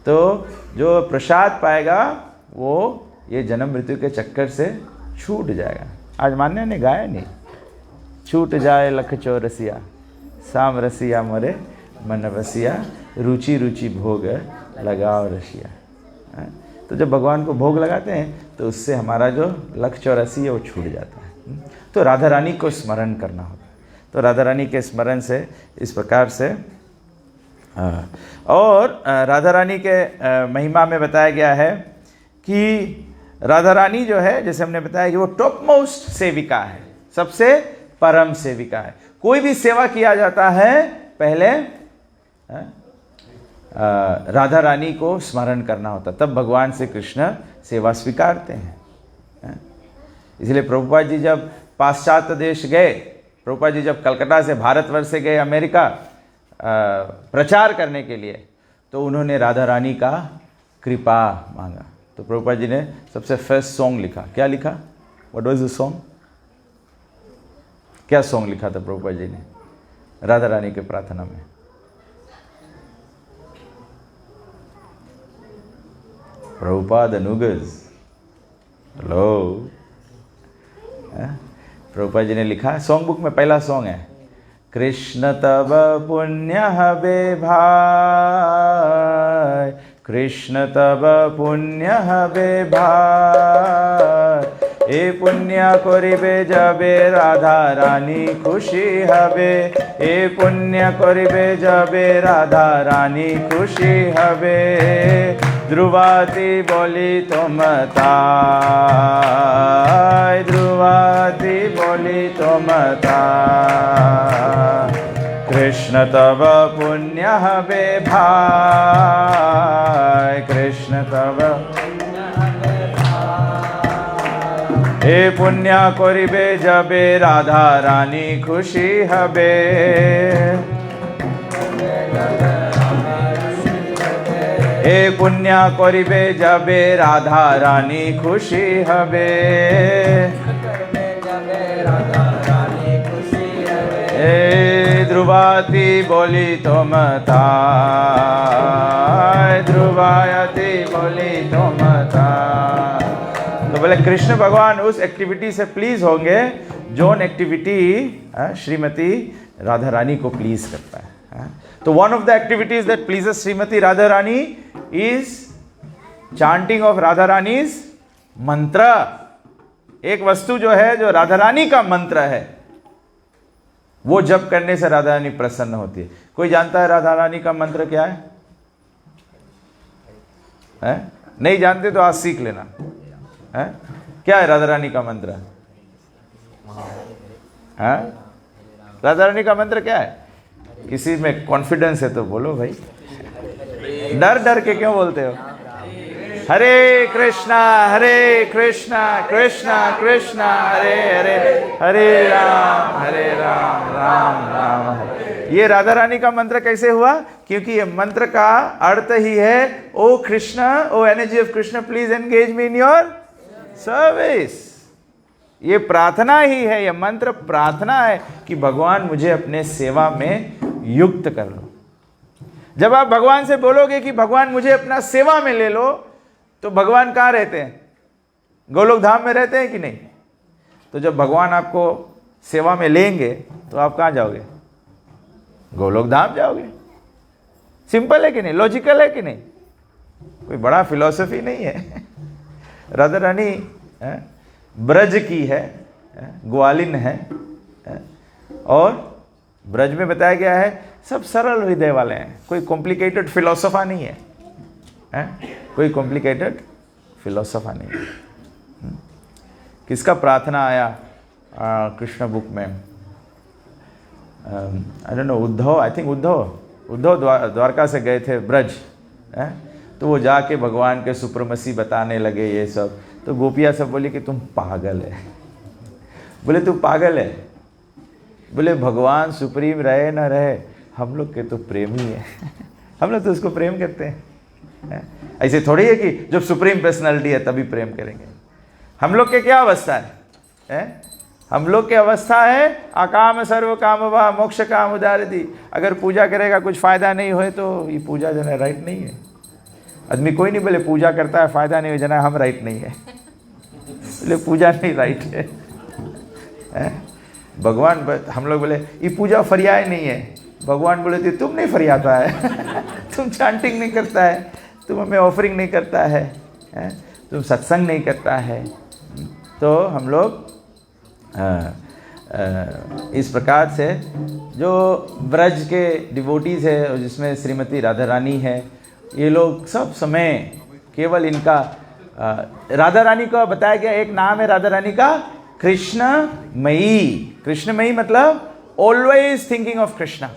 तो जो प्रसाद पाएगा वो ये जन्म मृत्यु के चक्कर से छूट जाएगा। आज मान्य ने गाया नहीं, छूट जाए लख चौरसिया, साम रसिया मोरे मन बसिया, रुचि रुचि भोग लगाओ रसिया। तो जब भगवान को भोग लगाते हैं तो उससे हमारा जो लख चौरासी है वो छूट जाता है। तो राधा रानी को स्मरण करना होता है। तो राधा रानी के स्मरण से इस प्रकार से, और राधा रानी के महिमा में बताया गया है कि राधा रानी जो है, जैसे हमने बताया कि वो टॉप मोस्ट सेविका है, सबसे परम सेविका है। कोई भी सेवा किया जाता है पहले राधा रानी को स्मरण करना होता, तब भगवान से कृष्ण सेवा स्वीकारते हैं। इसलिए प्रभुपाद जी जब पाश्चात्य देश गए, प्रभुपाद जी जब कलकत्ता से भारतवर्ष से गए अमेरिका प्रचार करने के लिए, तो उन्होंने राधा रानी का कृपा मांगा। तो प्रभुपाद जी ने सबसे फर्स्ट सॉन्ग लिखा। क्या लिखा? What was the song? क्या सॉन्ग लिखा था प्रभुपाद जी ने राधा रानी के प्रार्थना में? प्रभुपाद अनुगज, हेलो। प्रभुपाद जी ने लिखा, सॉन्ग बुक में पहला सॉन्ग है, कृष्ण तब पुण्य हबे भाई, कृष्ण तब पुण्य हबे भाई, এ পুণ্য করিবে যাবে রাধা রানী খুশি হবে, এ পুণ্য করিবে যাবে রাধা রানী খুশি হবে। ধ্রুবাতি বলি তোমায়, ধ্রুবাতি বলি তোমায়, কৃষ্ণ তব পুণ্য হবে ভাই, কৃষ্ণ তব এ পুণ্য করিবে যাবে রাধা রানী খুশি হবে। এ পুণ্য করিবে যাবে রাধা রানী খুশি হবে। এ ধ্রুবাতি বলি তোমায়, ध्रुवायति बोली तुमताय। तो बोले कृष्ण भगवान उस एक्टिविटी से प्लीज होंगे जोन एक्टिविटी श्रीमती राधा रानी को प्लीज करता है। तो one of the activities that pleases Shrimati Radha Rani is chanting of Radha Rani's मंत्र। एक वस्तु जो है जो राधा रानी का मंत्र है वो जप करने से राधा रानी प्रसन्न होती है। कोई जानता है राधा रानी का मंत्र क्या है? नहीं जानते तो आज सीख लेना है। क्या है राधा रानी का मंत्र? है राधा रानी का मंत्र क्या है? किसी में कॉन्फिडेंस है तो बोलो भाई, डर डर के क्यों बोलते हो? हरे कृष्णा कृष्णा कृष्णा हरे हरे, हरे राम राम राम हरे। ये राधा रानी का मंत्र कैसे हुआ? क्योंकि ये मंत्र का अर्थ ही है oh Krishna, oh energy of Krishna please engage me in your service. ये प्रार्थना ही है, ये मंत्र प्रार्थना है कि भगवान मुझे अपने सेवा में युक्त कर लो। जब आप भगवान से बोलोगे कि भगवान मुझे अपना सेवा में ले लो, तो भगवान कहाँ रहते हैं? गोलोक धाम में रहते हैं कि नहीं? तो जब भगवान आपको सेवा में लेंगे तो आप कहाँ जाओगे? गोलोक धाम जाओगे। सिंपल है कि नहीं? लॉजिकल है कि नहीं? कोई बड़ा फिलॉसफी नहीं है। राधा रानी ब्रज की है, ग्वालिन है, और ब्रज में बताया गया है सब सरल हृदय वाले हैं, कोई कॉम्प्लिकेटेड फिलोसोफा नहीं है, कोई कॉम्प्लिकेटेड फिलोसोफा नहीं है। किसका प्रार्थना आया कृष्ण बुक में? I don't know, Uddhav, I think Uddhav Dwarka से गए थे ब्रज, तो वो जाके भगवान के सुप्रमसी बताने लगे ये सब। तो गोपिया सब बोली कि तुम पागल है। बोले तू पागल है? बोले भगवान सुप्रीम रहे ना रहे, हम लोग के तो प्रेम ही है। हम लोग तो उसको प्रेम करते हैं। ऐसे थोड़ी है कि जब सुप्रीम पर्सनालिटी है तभी प्रेम करेंगे। हम लोग के क्या अवस्था है? हम लोग की अवस्था है अकाम सर्व काम वा मोक्ष काम उदारती। अगर पूजा करेगा कुछ फायदा नहीं होए तो ये पूजा जो है राइट नहीं है। आदमी कोई नहीं बोले पूजा करता है फायदा नहीं हो जना हम राइट नहीं है, बोले पूजा नहीं राइट है। भगवान हम लोग बोले ये पूजा फरियाय नहीं है, भगवान बोले तुम नहीं फरियाता है, तुम चांटिंग नहीं करता है, तुम हमें ऑफरिंग नहीं करता है, तुम सत्संग नहीं करता है। तो हम लोग इस प्रकार से जो ब्रज के डिवोटीज है जिसमें श्रीमती राधा रानी है, ये लोग सब समय केवल इनका राधा रानी का बताया गया एक नाम है राधा रानी का कृष्णमयी। कृष्णमयी मतलब always thinking of Krishna.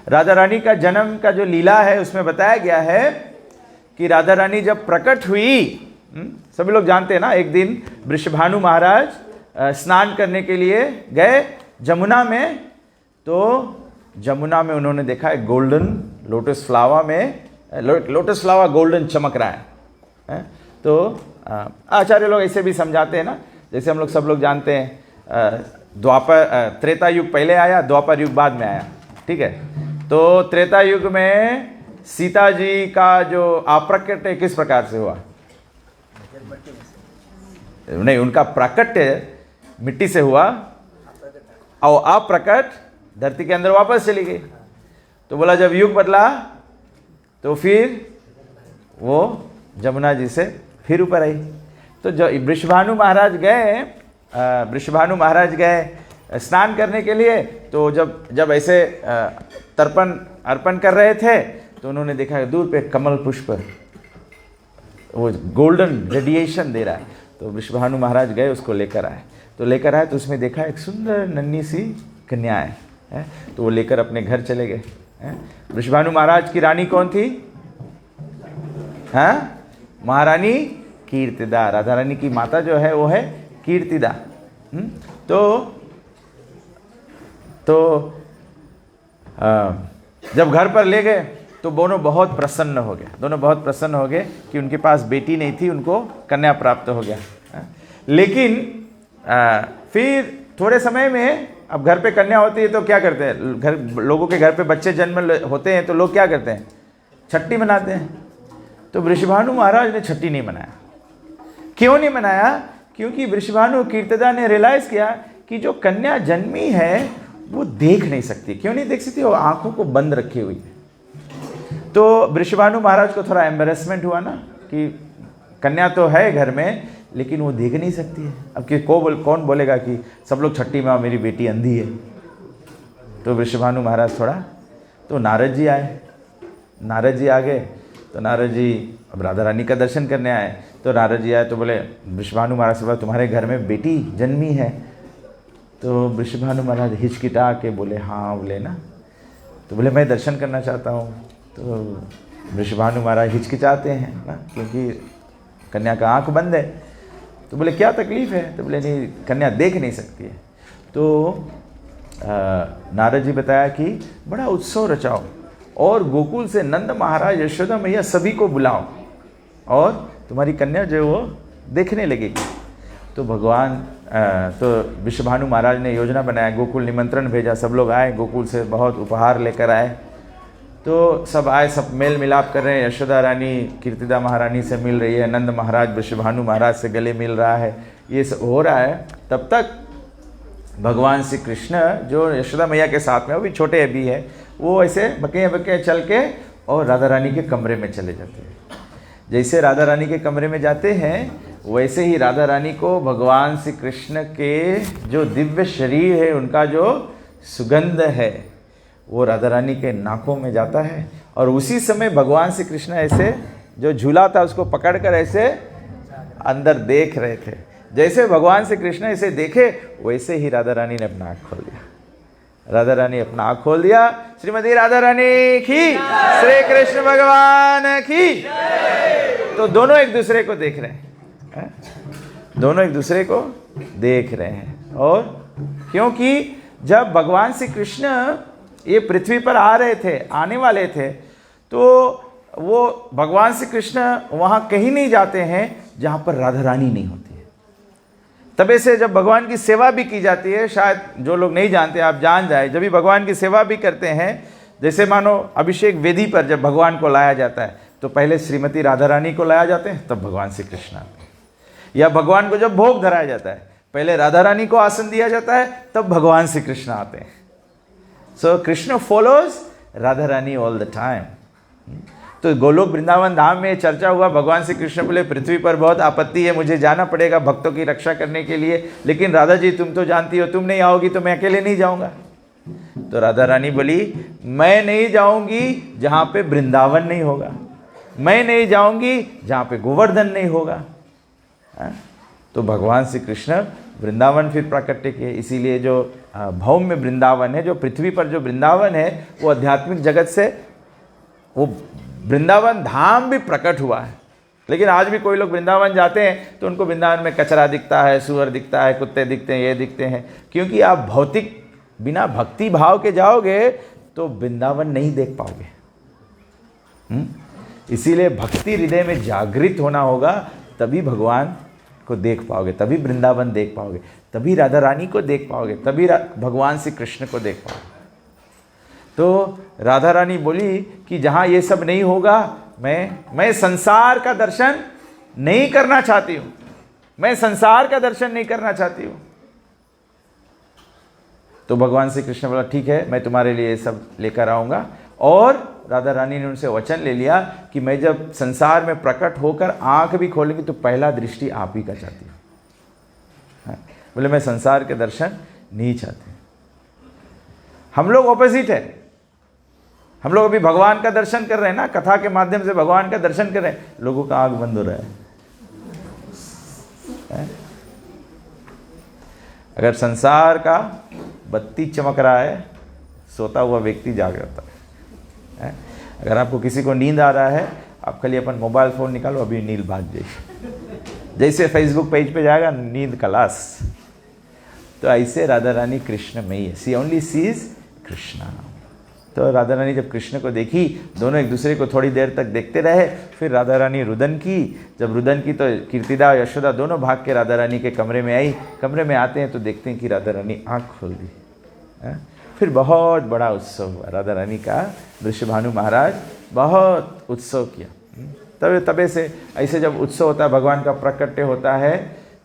Radha Rani का जन्म का जो लीला है उसमें बताया गया है कि राधा रानी जब प्रकट हुई, सभी लोग जानते हैं ना, एक दिन वृषभानु महाराज स्नान करने के लिए गए जमुना में, तो जमुना में उन्होंने देखा एक गोल्डन लोटस फ्लावर में, लोटस फ्लावर गोल्डन चमक रहा है। तो आचार्य लोग ऐसे भी समझाते हैं ना, जैसे हम लोग सब लोग जानते हैं द्वापर त्रेता युग पहले आया, द्वापर युग बाद में आया, ठीक है। तो त्रेता युग में सीता जी का जो अप्रकट किस प्रकार से हुआ? नहीं, उनका प्रकट मिट्टी से हुआ और अप्रकट धरती के अंदर वापस चली गई। तो बोला जब युग बदला तो फिर वो जमुना जी से फिर ऊपर आई। तो जब वृषभानु महाराज गए स्नान करने के लिए, तो जब ऐसे तर्पण अर्पण कर रहे थे तो उन्होंने देखा दूर पे कमल पुष्प वो गोल्डन रेडिएशन दे रहा है। तो वृषभानु महाराज गए उसको लेकर आए, तो उसमें देखा एक सुंदर नन्ही सी कन्या है, तो वो लेकर अपने घर चले गए। वृषभानु महाराज की रानी कौन थी? महारानी कीर्तिदा। राधा रानी की माता जो है वो है कीर्तिदा। तो जब घर पर ले गए तो दोनों बहुत प्रसन्न हो गए कि उनके पास बेटी नहीं थी, उनको कन्या प्राप्त हो गया। लेकिन फिर थोड़े समय में अब घर पे कन्या होती है तो क्या करते हैं, लोगों के घर पे बच्चे जन्म होते हैं तो लोग क्या करते हैं, छठी मनाते हैं। तो वृषभानु महाराज ने छठी नहीं मनाया। क्यों नहीं मनाया? क्योंकि वृषभानु कीर्तिदा ने रियलाइज किया कि जो कन्या जन्मी है वो देख नहीं सकती। क्यों नहीं देख सकती? वो आंखों को बंद रखी हुई है। तो वृषभानु महाराज को थोड़ा एम्बेरसमेंट हुआ ना कि कन्या तो है घर में लेकिन वो देख नहीं सकती है। अब कौन बोलेगा कि सब लोग छठी में मेरी बेटी अंधी है। तो वृषभानु महाराज थोड़ा, तो नारद जी आ गए। तो नारद जी अब राधा रानी का दर्शन करने आए। तो नारद जी आए तो बोले वृषभानु महाराज से बोला तुम्हारे घर में बेटी जन्मी है? तो वृषभानु महाराज हिचकिटा के बोले हाँ। बोले ना, तो बोले मैं दर्शन करना चाहता हूँ। तो वृषभानु महाराज हिचकिचाते हैं ना, क्योंकि कन्या का आंख बंद है। तो बोले क्या तकलीफ है? तो बोले नहीं, कन्या देख नहीं सकती है। तो नारद जी बताया कि बड़ा उत्सव रचाओ और गोकुल से नंद महाराज, यशोदा मैया सभी को बुलाओ और तुम्हारी कन्या जो है वो देखने लगेगी। तो तो वृषभानु महाराज ने योजना बनाया, गोकुल निमंत्रण भेजा, सब लोग आए, गोकुल से बहुत उपहार लेकर आए। तो सब आए, सब मेल मिलाप कर रहे हैं। यशोदा रानी कीर्तिदा महारानी से मिल रही है, नंद महाराज वृषभानु महाराज से गले मिल रहा है, ये सब हो रहा है। तब तक भगवान श्री कृष्ण जो यशोदा मैया के साथ में, वो भी छोटे अभी है, वो ऐसे बके चल के और राधा रानी के कमरे में चले जाते हैं। जैसे राधा रानी के कमरे में जाते हैं वैसे ही राधा रानी को भगवान श्री कृष्ण के जो दिव्य शरीर है, उनका जो सुगंध है वो राधा रानी के नाकों में जाता है। और उसी समय भगवान श्री कृष्ण ऐसे जो झूला था उसको पकड़कर ऐसे अंदर देख रहे थे। जैसे भगवान श्री कृष्ण ऐसे देखे वैसे ही राधा रानी ने अपना आँख खोल दिया। राधा रानी अपना आँख खोल दिया। श्रीमती राधा रानी की, श्री कृष्ण भगवान की। तो दोनों एक दूसरे को देख रहे हैं, दोनों एक दूसरे को देख रहे हैं। और क्योंकि जब भगवान श्री कृष्ण ये पृथ्वी पर आने वाले थे, तो वो भगवान श्री कृष्ण वहाँ कहीं नहीं जाते हैं जहाँ पर राधा रानी नहीं होती है। तबे से जब भगवान की सेवा भी की जाती है, शायद जो लोग नहीं जानते आप जान जाए, जब भी भगवान की सेवा भी करते हैं, जैसे मानो अभिषेक वेदी पर जब भगवान को लाया जाता है तो पहले श्रीमती राधा रानी को लाया जाते हैं, तब भगवान श्री कृष्ण आते हैं। या भगवान को जब भोग धराया जाता है पहले राधा रानी को आसन दिया जाता है, तब भगवान श्री कृष्ण आते हैं। So Krishna follows Radha Rani all the time. तो गोलोक वृंदावन धाम में चर्चा हुआ, भगवान श्री कृष्ण बोले पृथ्वी पर बहुत आपत्ति है, मुझे जाना पड़ेगा भक्तों की रक्षा करने के लिए, लेकिन राधा जी तुम तो जानती हो, तुम नहीं आओगी तो मैं अकेले नहीं जाऊंगा। तो राधा रानी बोली मैं नहीं जाऊंगी जहाँ पे वृंदावन नहीं होगा, मैं नहीं जाऊंगी जहाँ पे गोवर्धन नहीं होगा। तो भगवान श्री कृष्ण वृंदावन फिर प्राकट्य किए। इसीलिए जो भौम में वृंदावन है, जो पृथ्वी पर जो वृंदावन है, वो आध्यात्मिक जगत से वो वृंदावन धाम भी प्रकट हुआ है। लेकिन आज भी कोई लोग वृंदावन जाते हैं तो उनको वृंदावन में कचरा दिखता है, सुअर दिखता है, कुत्ते दिखते हैं, ये दिखते हैं, क्योंकि आप भौतिक बिना भक्ति भाव के जाओगे तो वृंदावन नहीं देख पाओगे। इसीलिए भक्ति हृदय में जागृत होना होगा, तभी भगवान को देख पाओगे, तभी वृंदावन देख पाओगे, तभी राधा रानी को देख पाओगे, तभी भगवान श्री कृष्ण को देख पाओगे। तो राधा रानी बोली कि जहाँ ये सब नहीं होगा, मैं संसार का दर्शन नहीं करना चाहती हूँ, मैं संसार का दर्शन नहीं करना चाहती हूँ। तो भगवान श्री कृष्ण बोला ठीक है, मैं तुम्हारे लिए सब लेकर आऊँगा। और राधा रानी ने उनसे वचन ले लिया कि मैं जब संसार में प्रकट होकर आंख भी खोलेंगी तो पहला दृष्टि आप ही का चाहती हूँ। हाँ, बोले मैं संसार के दर्शन नहीं चाहते। हम लोग ऑपोजिट है, हम लोग अभी भगवान का दर्शन कर रहे हैं ना, कथा के माध्यम से भगवान का दर्शन कर रहे हैं, लोगों का आंख बंद हो रहा है। अगर संसार का बत्ती चमक रहा है, सोता हुआ व्यक्ति जाग जाता है। अगर आपको किसी को नींद आ रहा है, आप खाली अपन मोबाइल फ़ोन निकालो, अभी नींद भाग जाएगी। जैसे फेसबुक पेज पे जाएगा, नींद खलास। तो ऐसे राधा रानी कृष्ण में ही है, सी ओनली सीज कृष्णा। तो राधा रानी जब कृष्ण को देखी, दोनों एक दूसरे को थोड़ी देर तक देखते रहे। फिर राधा रानी रुदन की, जब रुदन की तो कीर्तिदा और यशोदा दोनों भाग के राधा रानी के कमरे में आई। कमरे में आते हैं तो देखते हैं कि राधा रानी आँख खोल दी। फिर बहुत बड़ा उत्सव हुआ राधा रानी का। वृषभानु महाराज बहुत उत्सव किया। तबे से ऐसे जब उत्सव होता है, भगवान का प्रकट्य होता है,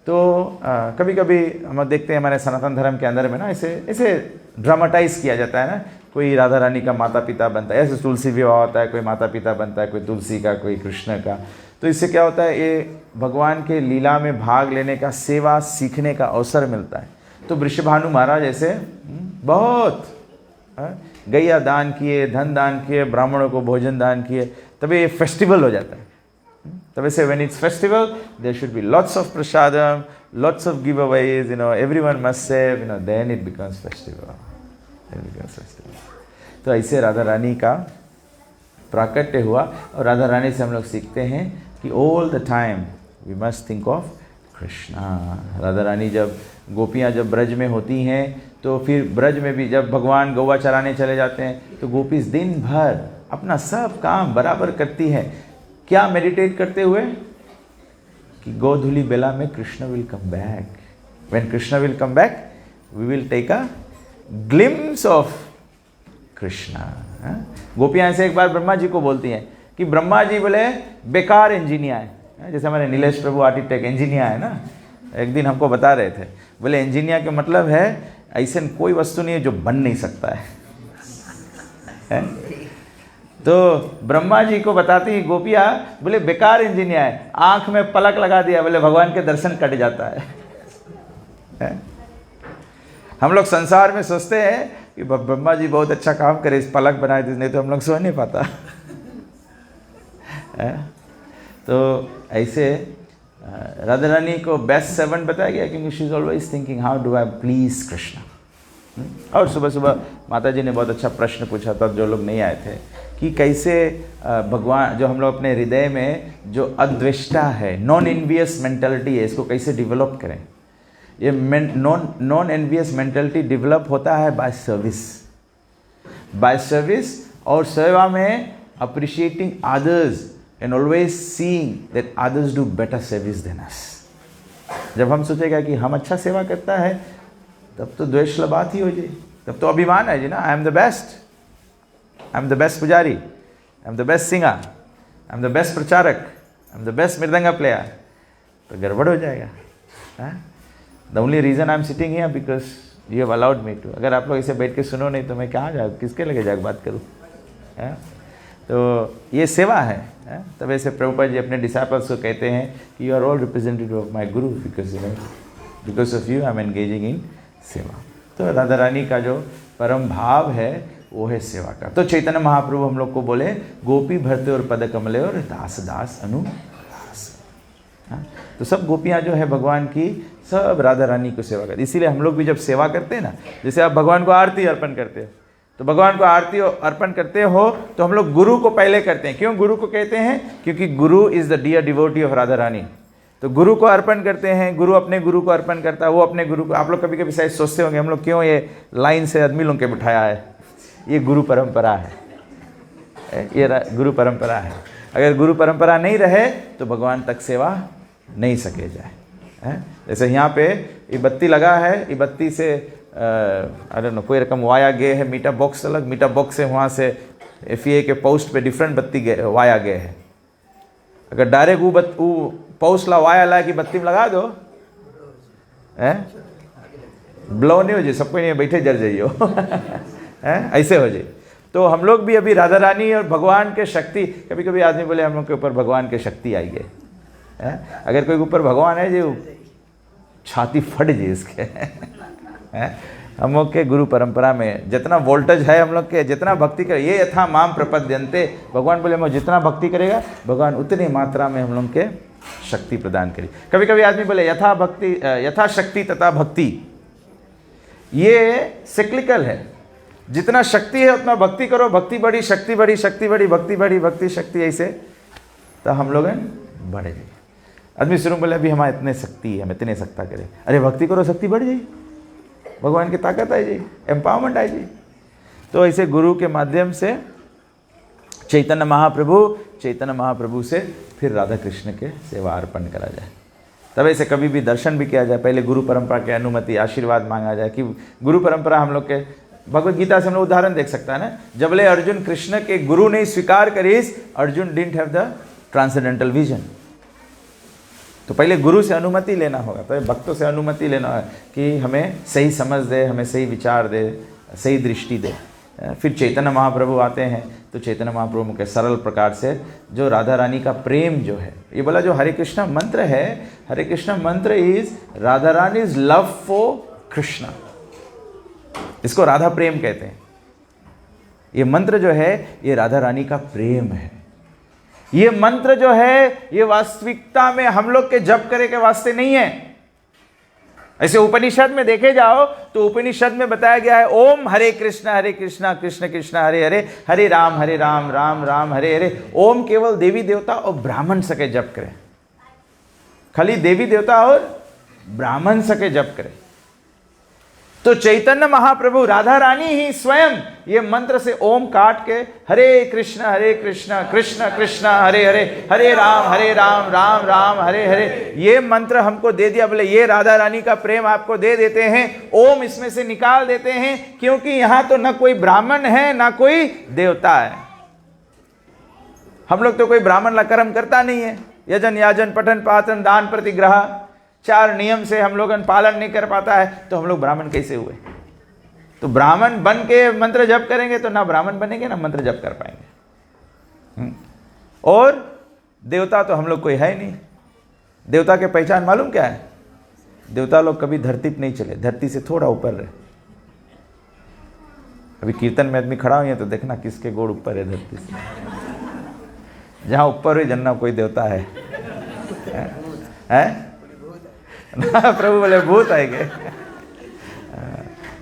तो कभी कभी हम देखते हैं हमारे सनातन धर्म के अंदर में ना ऐसे ड्रामाटाइज किया जाता है ना। कोई राधा रानी का माता पिता बनता है, ऐसे तुलसी विवाह होता है, कोई माता पिता बनता है, कोई तुलसी का, कोई कृष्ण का। तो इससे क्या होता है, ये भगवान के लीला में भाग लेने का, सेवा सीखने का अवसर मिलता है। तो वृषभानु महाराज ऐसे बहुत गैया दान किए, धन दान किए, ब्राह्मणों को भोजन दान किए, तभी ये फेस्टिवल हो जाता है। तब से when it's festival, there should be lots of prasadam, lots of giveaways, everyone must save, then it becomes festival. तो ऐसे राधा रानी का प्राकट्य हुआ। और राधा रानी से हम लोग सीखते हैं कि all the time we must think of Krishna. Radha रानी जब गोपियाँ जब ब्रज में होती हैं, तो फिर ब्रज में भी जब भगवान गौवा चराने चले जाते हैं, तो गोपीज दिन भर अपना सब काम बराबर करती है। क्या मेडिटेट करते हुए कि गोधूली बेला में Krishna will come back. When Krishna will come back, we will take a glimpse of Krishna. गोपियाँ ऐसे एक बार ब्रह्मा जी को बोलती हैं कि ब्रह्मा जी बोले बेकार इंजीनियर है। जैसे हमारे नीलेश प्रभु आर्किटेक्ट इंजीनियर है ना, एक दिन हमको बता रहे थे, बोले इंजीनियर का मतलब है ऐसे कोई वस्तु नहीं है जो बन नहीं सकता है? तो ब्रह्मा जी को बताती है गोपिया, बोले बेकार इंजीनियर है, आंख में पलक लगा दिया, बोले भगवान के दर्शन कट जाता है? हम लोग संसार में सोचते हैं कि ब्रह्मा जी बहुत अच्छा काम करे, इस पलक बनाए थे, नहीं तो हम लोग सो नहीं पाता तो ऐसे राधा रानी को बेस्ट सर्वेंट बताया गया, क्योंकि she is always thinking how do I please Krishna. और सुबह सुबह माता जी ने बहुत अच्छा प्रश्न पूछा था, जो लोग नहीं आए थे, कि कैसे भगवान जो हम लोग अपने हृदय में जो अद्वेष्टा है, नॉन एनवियस मेंटालिटी है, इसको कैसे डेवलप करें। ये नॉन एनवियस मेंटालिटी डेवलप होता है बाय सर्विस और सेवा में appreciating others and always seeing that others do better service than us. जब हम सोचेगा कि हम अच्छा सेवा करता है, तब तो द्वेष बात ही हो जाए, तब तो अभिमान है जी ना, I am the best, I am the best पुजारी, I am the best singer, I am the best प्रचारक, I am the best mridanga player, तो गड़बड़ हो जाएगा। The only reason I am sitting here because you have allowed me to. अगर आप लोग इसे बैठ के सुनो नहीं तो मैं कहाँ जाऊँ, किसके लगे जाकर बात करूँ? तो ये सेवा है। तब ऐसे प्रभुपाद जी अपने डिसाइपल्स को कहते हैं कि you are all representative of my guru, because of you I am engaging in सेवा। तो राधा रानी का जो परम भाव है वो है सेवा का। तो चैतन्य महाप्रभु हम लोग को बोले गोपी भरते और पद कमले और दास दास अनुदास। तो सब गोपियाँ जो है भगवान की, सब राधा रानी को सेवा करती। इसीलिए हम लोग भी जब सेवा करते हैं ना, जैसे आप भगवान को आरती अर्पण करते हो, तो भगवान को आरती अर्पण करते हो तो हम लोग गुरु को पहले करते हैं। क्यों गुरु को कहते हैं? क्योंकि guru is the dear devotee of Radha Rani. तो गुरु को अर्पण करते हैं, गुरु अपने गुरु को अर्पण करता है, वो अपने गुरु को। आप लोग कभी कभी शायद सोचते होंगे हम लोग क्यों ये लाइन से आदमी लोग के बिठाया है। ये गुरु परंपरा है, ये गुरु परंपरा है। अगर गुरु परंपरा नहीं रहे तो भगवान तक सेवा नहीं सके जाए। जैसे यहाँ पे ये बत्ती लगा है, ये बत्ती से कोई रकम वाया गए है, मीटर बॉक्स अलग, मीटर बॉक्स से वहाँ से FEA के पोस्ट पे डिफरेंट बत्ती वाया गए है। अगर डायरेक्ट वो पोस्ट ला वाया ला कि बत्ती में लगा दो, ब्लो नहीं हो जाए, सबको नहीं बैठे जल जाइयो ऐसे हो जाए। तो हम लोग भी अभी राधा रानी और भगवान के शक्ति, कभी कभी आदमी बोले हम लोग के ऊपर भगवान की शक्ति आई है। अगर कोई ऊपर भगवान है जो छाती फट जाए इसके। हम लोग के गुरु परंपरा में जितना वोल्टेज है, हम लोग के जितना भक्ति करे, ये यथा माम प्रपद्यन्ते, भगवान बोले मैं जितना भक्ति करेगा भगवान उतनी मात्रा में हम लोग के शक्ति प्रदान करें। कभी कभी आदमी बोले यथा भक्ति यथा शक्ति तथा भक्ति, ये सिक्लिकल है। जितना शक्ति है उतना भक्ति करो, भक्ति बढ़ी शक्ति बढ़ी, शक्ति बढ़ी भक्ति बढ़ी, भक्ति शक्ति, ऐसे तो हम लोग बढ़े जाए। आदमी शुरू में बोले अभी हमारे इतने शक्ति है, हम इतने सकता करें, अरे भक्ति करो शक्ति बढ़ जाए, भगवान की ताकत आ जाए, एम्पावरमेंट आ जाए। तो ऐसे गुरु के माध्यम से चैतन्य महाप्रभु से फिर राधा कृष्ण के सेवा अर्पण करा जाए। तब ऐसे कभी भी दर्शन भी किया जाए, पहले गुरु परंपरा की अनुमति आशीर्वाद मांगा जाए कि गुरु परंपरा हम लोग के भगवत गीता से हम लोग उदाहरण देख सकता है ना, जबले अर्जुन कृष्ण के गुरु नहीं स्वीकार करीस, Arjun didn't have the transcendental vision. तो पहले गुरु से अनुमति लेना होगा, पहले भक्तों से अनुमति लेना है कि हमें सही समझ दे, हमें सही विचार दे, सही दृष्टि दे। फिर चैतन्य महाप्रभु आते हैं, तो चैतन्य महाप्रभु के सरल प्रकार से जो राधा रानी का प्रेम जो है, ये बोला जो हरे कृष्णा मंत्र है, हरे कृष्णा मंत्र is Radha Rani is love for Krishna, इसको राधा प्रेम कहते हैं। ये मंत्र जो है ये राधा रानी का प्रेम है। ये मंत्र जो है ये वास्तविकता में हम लोग के जप करे के वास्ते नहीं है। ऐसे उपनिषद में देखे जाओ तो उपनिषद में बताया गया है ओम हरे कृष्णा कृष्ण कृष्ण हरे हरे, हरे राम राम राम हरे हरे। ओम केवल देवी देवता और ब्राह्मण सके जप करें, खाली देवी देवता और ब्राह्मण सके जप करें। तो चैतन्य महाप्रभु राधा रानी ही स्वयं ये मंत्र से ओम काट के हरे कृष्ण कृष्ण कृष्ण हरे हरे, हरे राम राम राम हरे हरे, ये मंत्र हमको दे दिया। बोले ये राधा रानी का प्रेम आपको दे देते हैं, ओम इसमें से निकाल देते हैं, क्योंकि यहां तो न कोई ब्राह्मण है ना कोई देवता है। हम लोग तो कोई ब्राह्मण ला कर्म करता नहीं है, यजन याजन पठन पाठन दान प्रतिग्रह, 4 नियम से हम लोगन पालन नहीं कर पाता है, तो हम लोग ब्राह्मण कैसे हुए? तो ब्राह्मण बन के मंत्र जप करेंगे तो ना ब्राह्मण बनेंगे ना मंत्र जप कर पाएंगे। और देवता तो हम लोग कोई है नहीं। देवता के पहचान मालूम क्या है? देवता लोग कभी धरती पर नहीं चले, धरती से थोड़ा ऊपर रहे। अभी कीर्तन में आदमी खड़ा हुई है तो देखना किसके गोड़ ऊपर है धरती से। जहां ऊपर हुई जानना कोई देवता है, है? प्रभु बोले भूत आएंगे।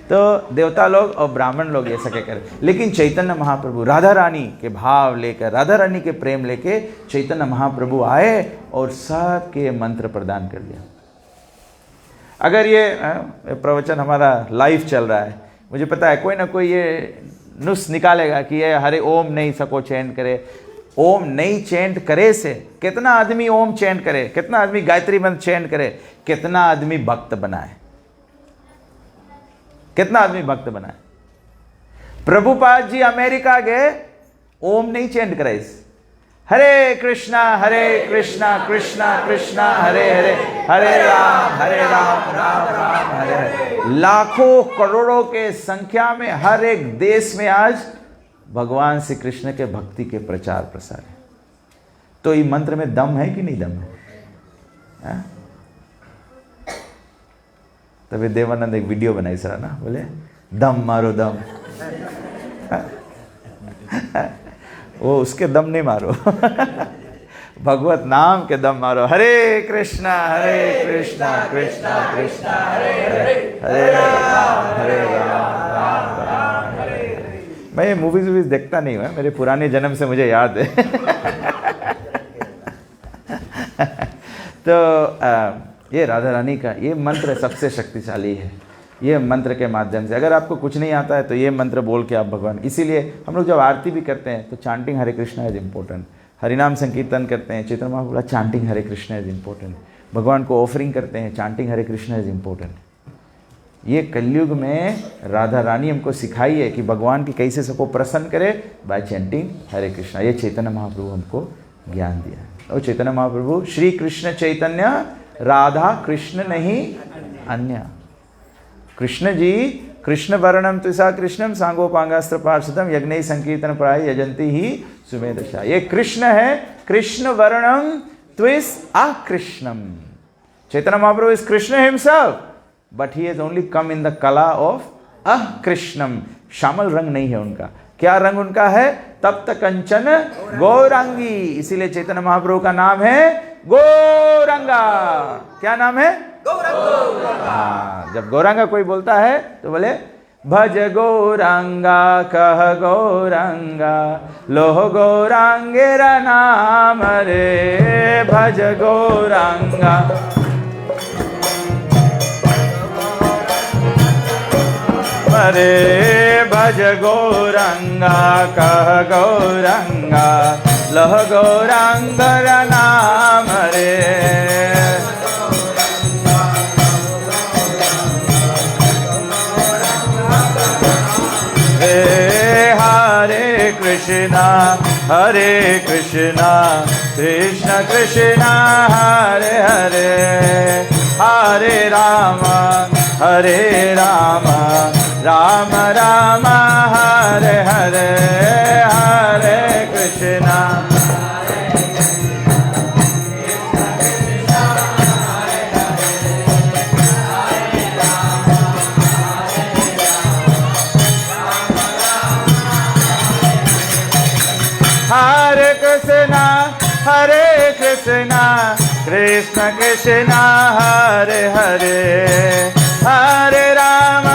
तो देवता लोग और ब्राह्मण लोग ये सके करें, लेकिन चैतन्य महाप्रभु राधा रानी के भाव लेकर, राधा रानी के प्रेम लेके चैतन्य महाप्रभु आए और सबके मंत्र प्रदान कर दिया। अगर ये प्रवचन हमारा लाइव चल रहा है, मुझे पता है कोई ना कोई ये नुस्ख निकालेगा कि ये हरे ओम नहीं सको चैंट करे। ओम नहीं चैंट करे से कितना आदमी ओम चैंट करे, कितना आदमी गायत्री मंत्र चैंट करे, कितना आदमी भक्त बनाए, कितना आदमी भक्त बनाए। प्रभुपाद जी अमेरिका गए, ओम नहीं चैंट करे, हरे कृष्णा कृष्णा कृष्णा हरे हरे, हरे राम राम राम हरे हरे। लाखों करोड़ों के संख्या में हर एक देश में आज भगवान श्री कृष्ण के भक्ति के प्रचार प्रसार है। तो ये मंत्र में दम है कि नहीं दम है? तभी देवानंद एक वीडियो बनाई सर ना, बोले दम मारो दम। वो उसके दम नहीं मारो, भगवत नाम के दम मारो। हरे कृष्णा कृष्णा कृष्णा हरे हरे, हरे राम राम राम हरे हरे। मैं ये मूवीज देखता नहीं हूँ, मेरे पुराने जन्म से मुझे याद है। तो ये राधा रानी का ये मंत्र सबसे शक्तिशाली है। ये मंत्र के माध्यम से अगर आपको कुछ नहीं आता है तो ये मंत्र बोल के आप भगवान, इसीलिए हम लोग जब आरती भी करते हैं तो chanting Hare Krishna is important. हरिनाम संकीर्तन करते हैं, Chaitanya Mahaprabhu chanting Hare Krishna is important. भगवान को ऑफरिंग करते हैं, chanting Hare Krishna is important. ये कलयुग में राधा रानी हमको सिखाई है कि भगवान की कैसे सबको प्रसन्न करे, बाय चैंटिंग हरे कृष्णा। ये चैतन्य महाप्रभु हमको ज्ञान दिया है। और चैतन्य महाप्रभु श्री कृष्ण चैतन्य राधा कृष्ण नहीं अन्य। कृष्ण जी कृष्ण वर्णम त्विषा कृष्णम सांगोपांगास्त्र पार्षदम यज्ञ संकीर्तन प्राय यजंती ही सुमेधशा। ये कृष्ण है, कृष्ण वर्णम त्विस अकृष्णम। Chaitanya Mahaprabhu is Krishna himself, but he has only come in the कला ऑफ अकृष्णम। श्यामल रंग नहीं है उनका। क्या रंग उनका है? तप्त कंचन गौरांगी। इसीलिए चैतन्य महाप्रभु का नाम है गौरंगा। क्या नाम है? हाँ, जब गौरांगा कोई बोलता है तो बोले भज गौरांगा कह गौरांगा लोह गौरांगेरा नाम रे। भज गौरांगा रे, भज गौरांगा कह गौरांगा लह गौरांगर नाम रे। हरे कृष्णा कृष्ण कृष्णा हरे हरे, हरे राम राम राम हरे हरे, हरे कृष्णा हरे कृष्णा कृष्ण कृष्णा हरे हरे, हरे राम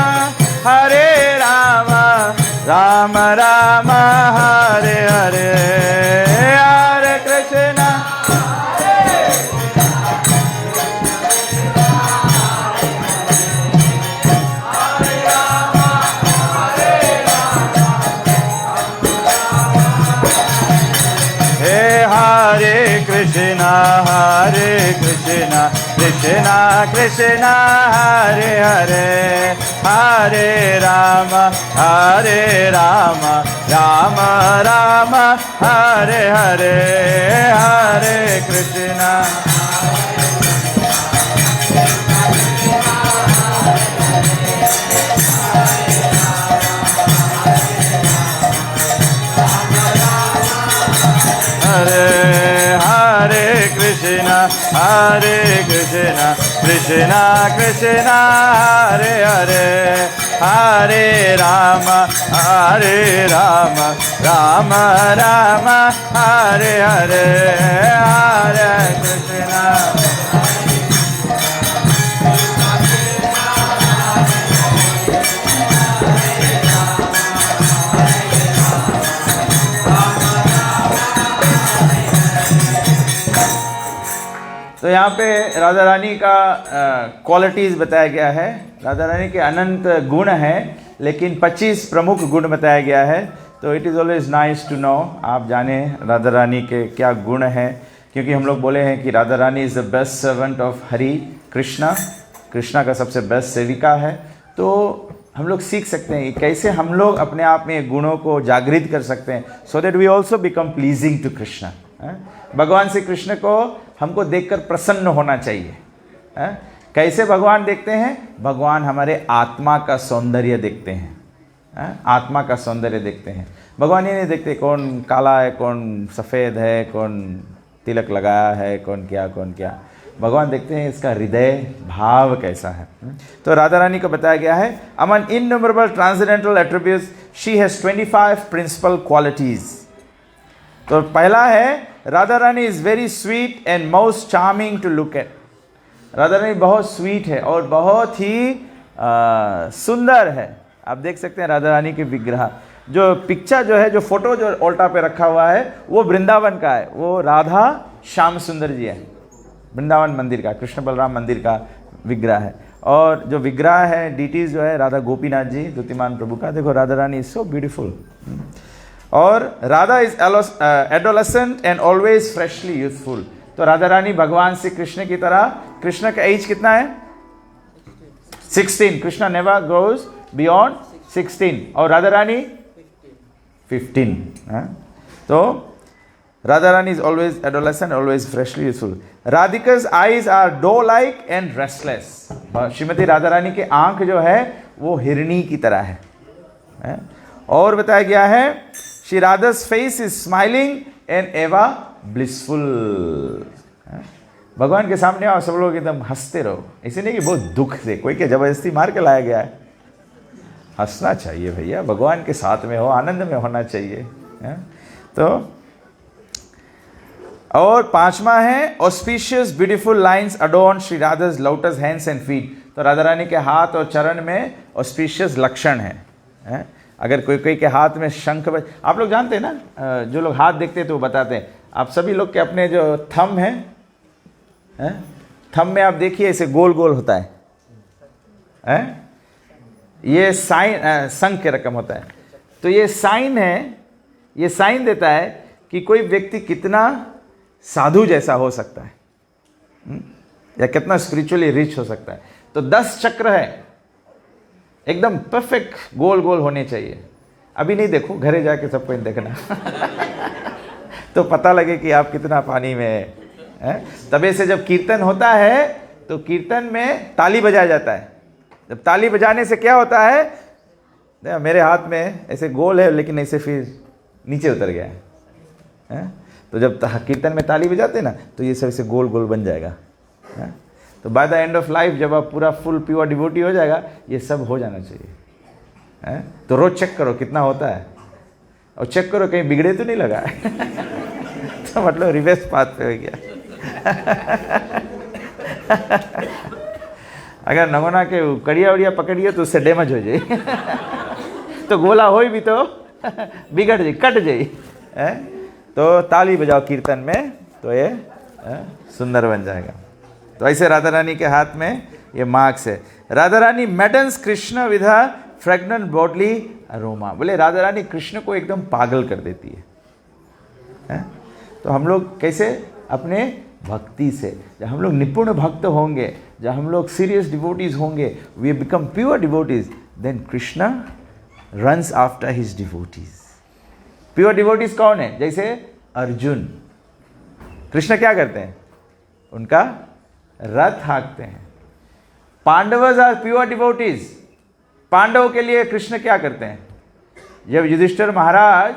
राम राम हरे हरे, हरे कृष्णा कृष्णा कृष्णा हरे हरे, हरे राम राम राम हरे हरे, हरे कृष्णा हरे कृष्णा कृष्णा कृष्णा हरे हरे, हरे राम राम राम हरे हरे, हरे कृष्णा तो यहाँ पे राधा रानी का क्वालिटीज़ बताया गया है। राधा रानी के अनंत गुण हैं, लेकिन 25 प्रमुख गुण बताया गया है। तो it is always nice to know, आप जाने राधा रानी के क्या गुण हैं, क्योंकि हम लोग बोले हैं कि Radha Rani is the best servant of Hari Krishna, Krishna का सबसे बेस्ट सेविका है। तो हम लोग सीख सकते हैं कि कैसे हम लोग अपने आप में गुणों को जागृत कर सकते हैं, so that we also become pleasing to Krishna. भगवान श्री कृष्ण को हमको देखकर प्रसन्न होना चाहिए। कैसे भगवान देखते हैं? भगवान हमारे आत्मा का सौंदर्य देखते हैं, आत्मा का सौंदर्य देखते हैं। भगवान ये नहीं देखते कौन काला है, कौन सफ़ेद है, कौन तिलक लगाया है, कौन क्या। भगवान देखते हैं इसका हृदय भाव कैसा है। तो राधा रानी को बताया गया है, among innumerable transcendental attributes she has 25 principal qualities. तो पहला है, Radha Rani is very sweet and most charming to look at. Radha Rani बहुत स्वीट है और बहुत ही सुंदर है। आप देख सकते हैं राधा रानी के विग्रह, जो पिक्चर जो है, जो फोटो जो ओल्टा पे रखा हुआ है, वो वृंदावन का है। वो राधा श्याम सुंदर जी है, वृंदावन मंदिर का, कृष्ण बलराम मंदिर का विग्रह है। और जो विग्रह है डीटीज जो है राधा गोपीनाथ जी द्युतिमान प्रभु का। देखो Radha Rani is so beautiful. और Radha is adolescent and always freshly youthful. तो राधा रानी भगवान श्री कृष्ण की तरह, कृष्ण का एज कितना है? 16। कृष्ण नेवर गोज बियॉन्ड 16 और राधा रानी 15। तो Radha Rani is always adolescent, always freshly youthful. Radhika's eyes are doe-like and restless. Shrimati Radha रानी के आंख जो है वो हिरनी की तरह है? और बताया गया है Shri Radha's face is smiling and ever blissful. भगवान के सामने आओ, सब लोग एकदम हंसते रहो, ऐसे नहीं कि बहुत दुख से, कोई क्या जबरदस्ती मार के लाया गया है। हंसना चाहिए भैया, भगवान के साथ में हो, आनंद में होना चाहिए। तो और पांचवा है auspicious beautiful lines adorn Shri Radha's lotus hands and feet. तो राधा रानी के हाथ और चरण में ऑस्पिशियस लक्षण है। अगर कोई के हाथ में शंख, आप लोग जानते हैं ना, जो लोग हाथ देखते हैं तो बताते हैं, आप सभी लोग के अपने जो थंब है, थंब में आप देखिए ऐसे गोल गोल होता है, ये साइन संघ के रकम होता है। तो ये साइन है, ये साइन देता है कि कोई व्यक्ति कितना साधु जैसा हो सकता है या कितना स्पिरिचुअली रिच हो सकता है। तो 10 चक्र है, एकदम परफेक्ट गोल गोल होने चाहिए। अभी नहीं देखो, घरे जाके सबको देखना तो पता लगे कि आप कितना पानी में है। तबे से जब कीर्तन होता है तो कीर्तन में ताली बजाया जाता है। जब ताली बजाने से क्या होता है, मेरे हाथ में ऐसे गोल है लेकिन ऐसे फिर नीचे उतर गया है। तो जब कीर्तन में ताली बजाते हैं ना तो ये सब ऐसे गोल गोल बन जाएगा। तो by the end of life जब आप पूरा फुल प्योर डिवोटी हो जाएगा, ये सब हो जाना चाहिए। तो रोज चेक करो कितना होता है, और चेक करो कहीं बिगड़े तो नहीं लगा तो मतलब रिवर्स पाथ पे हो गया अगर नगोना के कड़िया उड़िया पकड़िए तो उससे डैमेज हो जाए तो गोला हो भी तो बिगड़ जाए, कट जाए। तो ताली बजाओ कीर्तन में तो ये सुंदर बन जाएगा। तो ऐसे राधा रानी के हाथ में ये मार्क्स है। Radha Rani maddens Krishna with a fragrant bodily aroma. बोले राधा रानी कृष्ण को एकदम पागल कर देती है। तो हम लोग कैसे अपने भक्ति से, जब हम लोग निपुण भक्त होंगे, जब हम लोग सीरियस डिवोटीज होंगे, we become pure devotees, then Krishna runs after his devotees. Pure devotees कौन है? जैसे अर्जुन, कृष्ण क्या करते हैं? उनका रथ हाँकते हैं। पांडवज आर प्योर डिवोटीज। पांडवों के लिए कृष्ण क्या करते हैं? जब युधिष्ठिर महाराज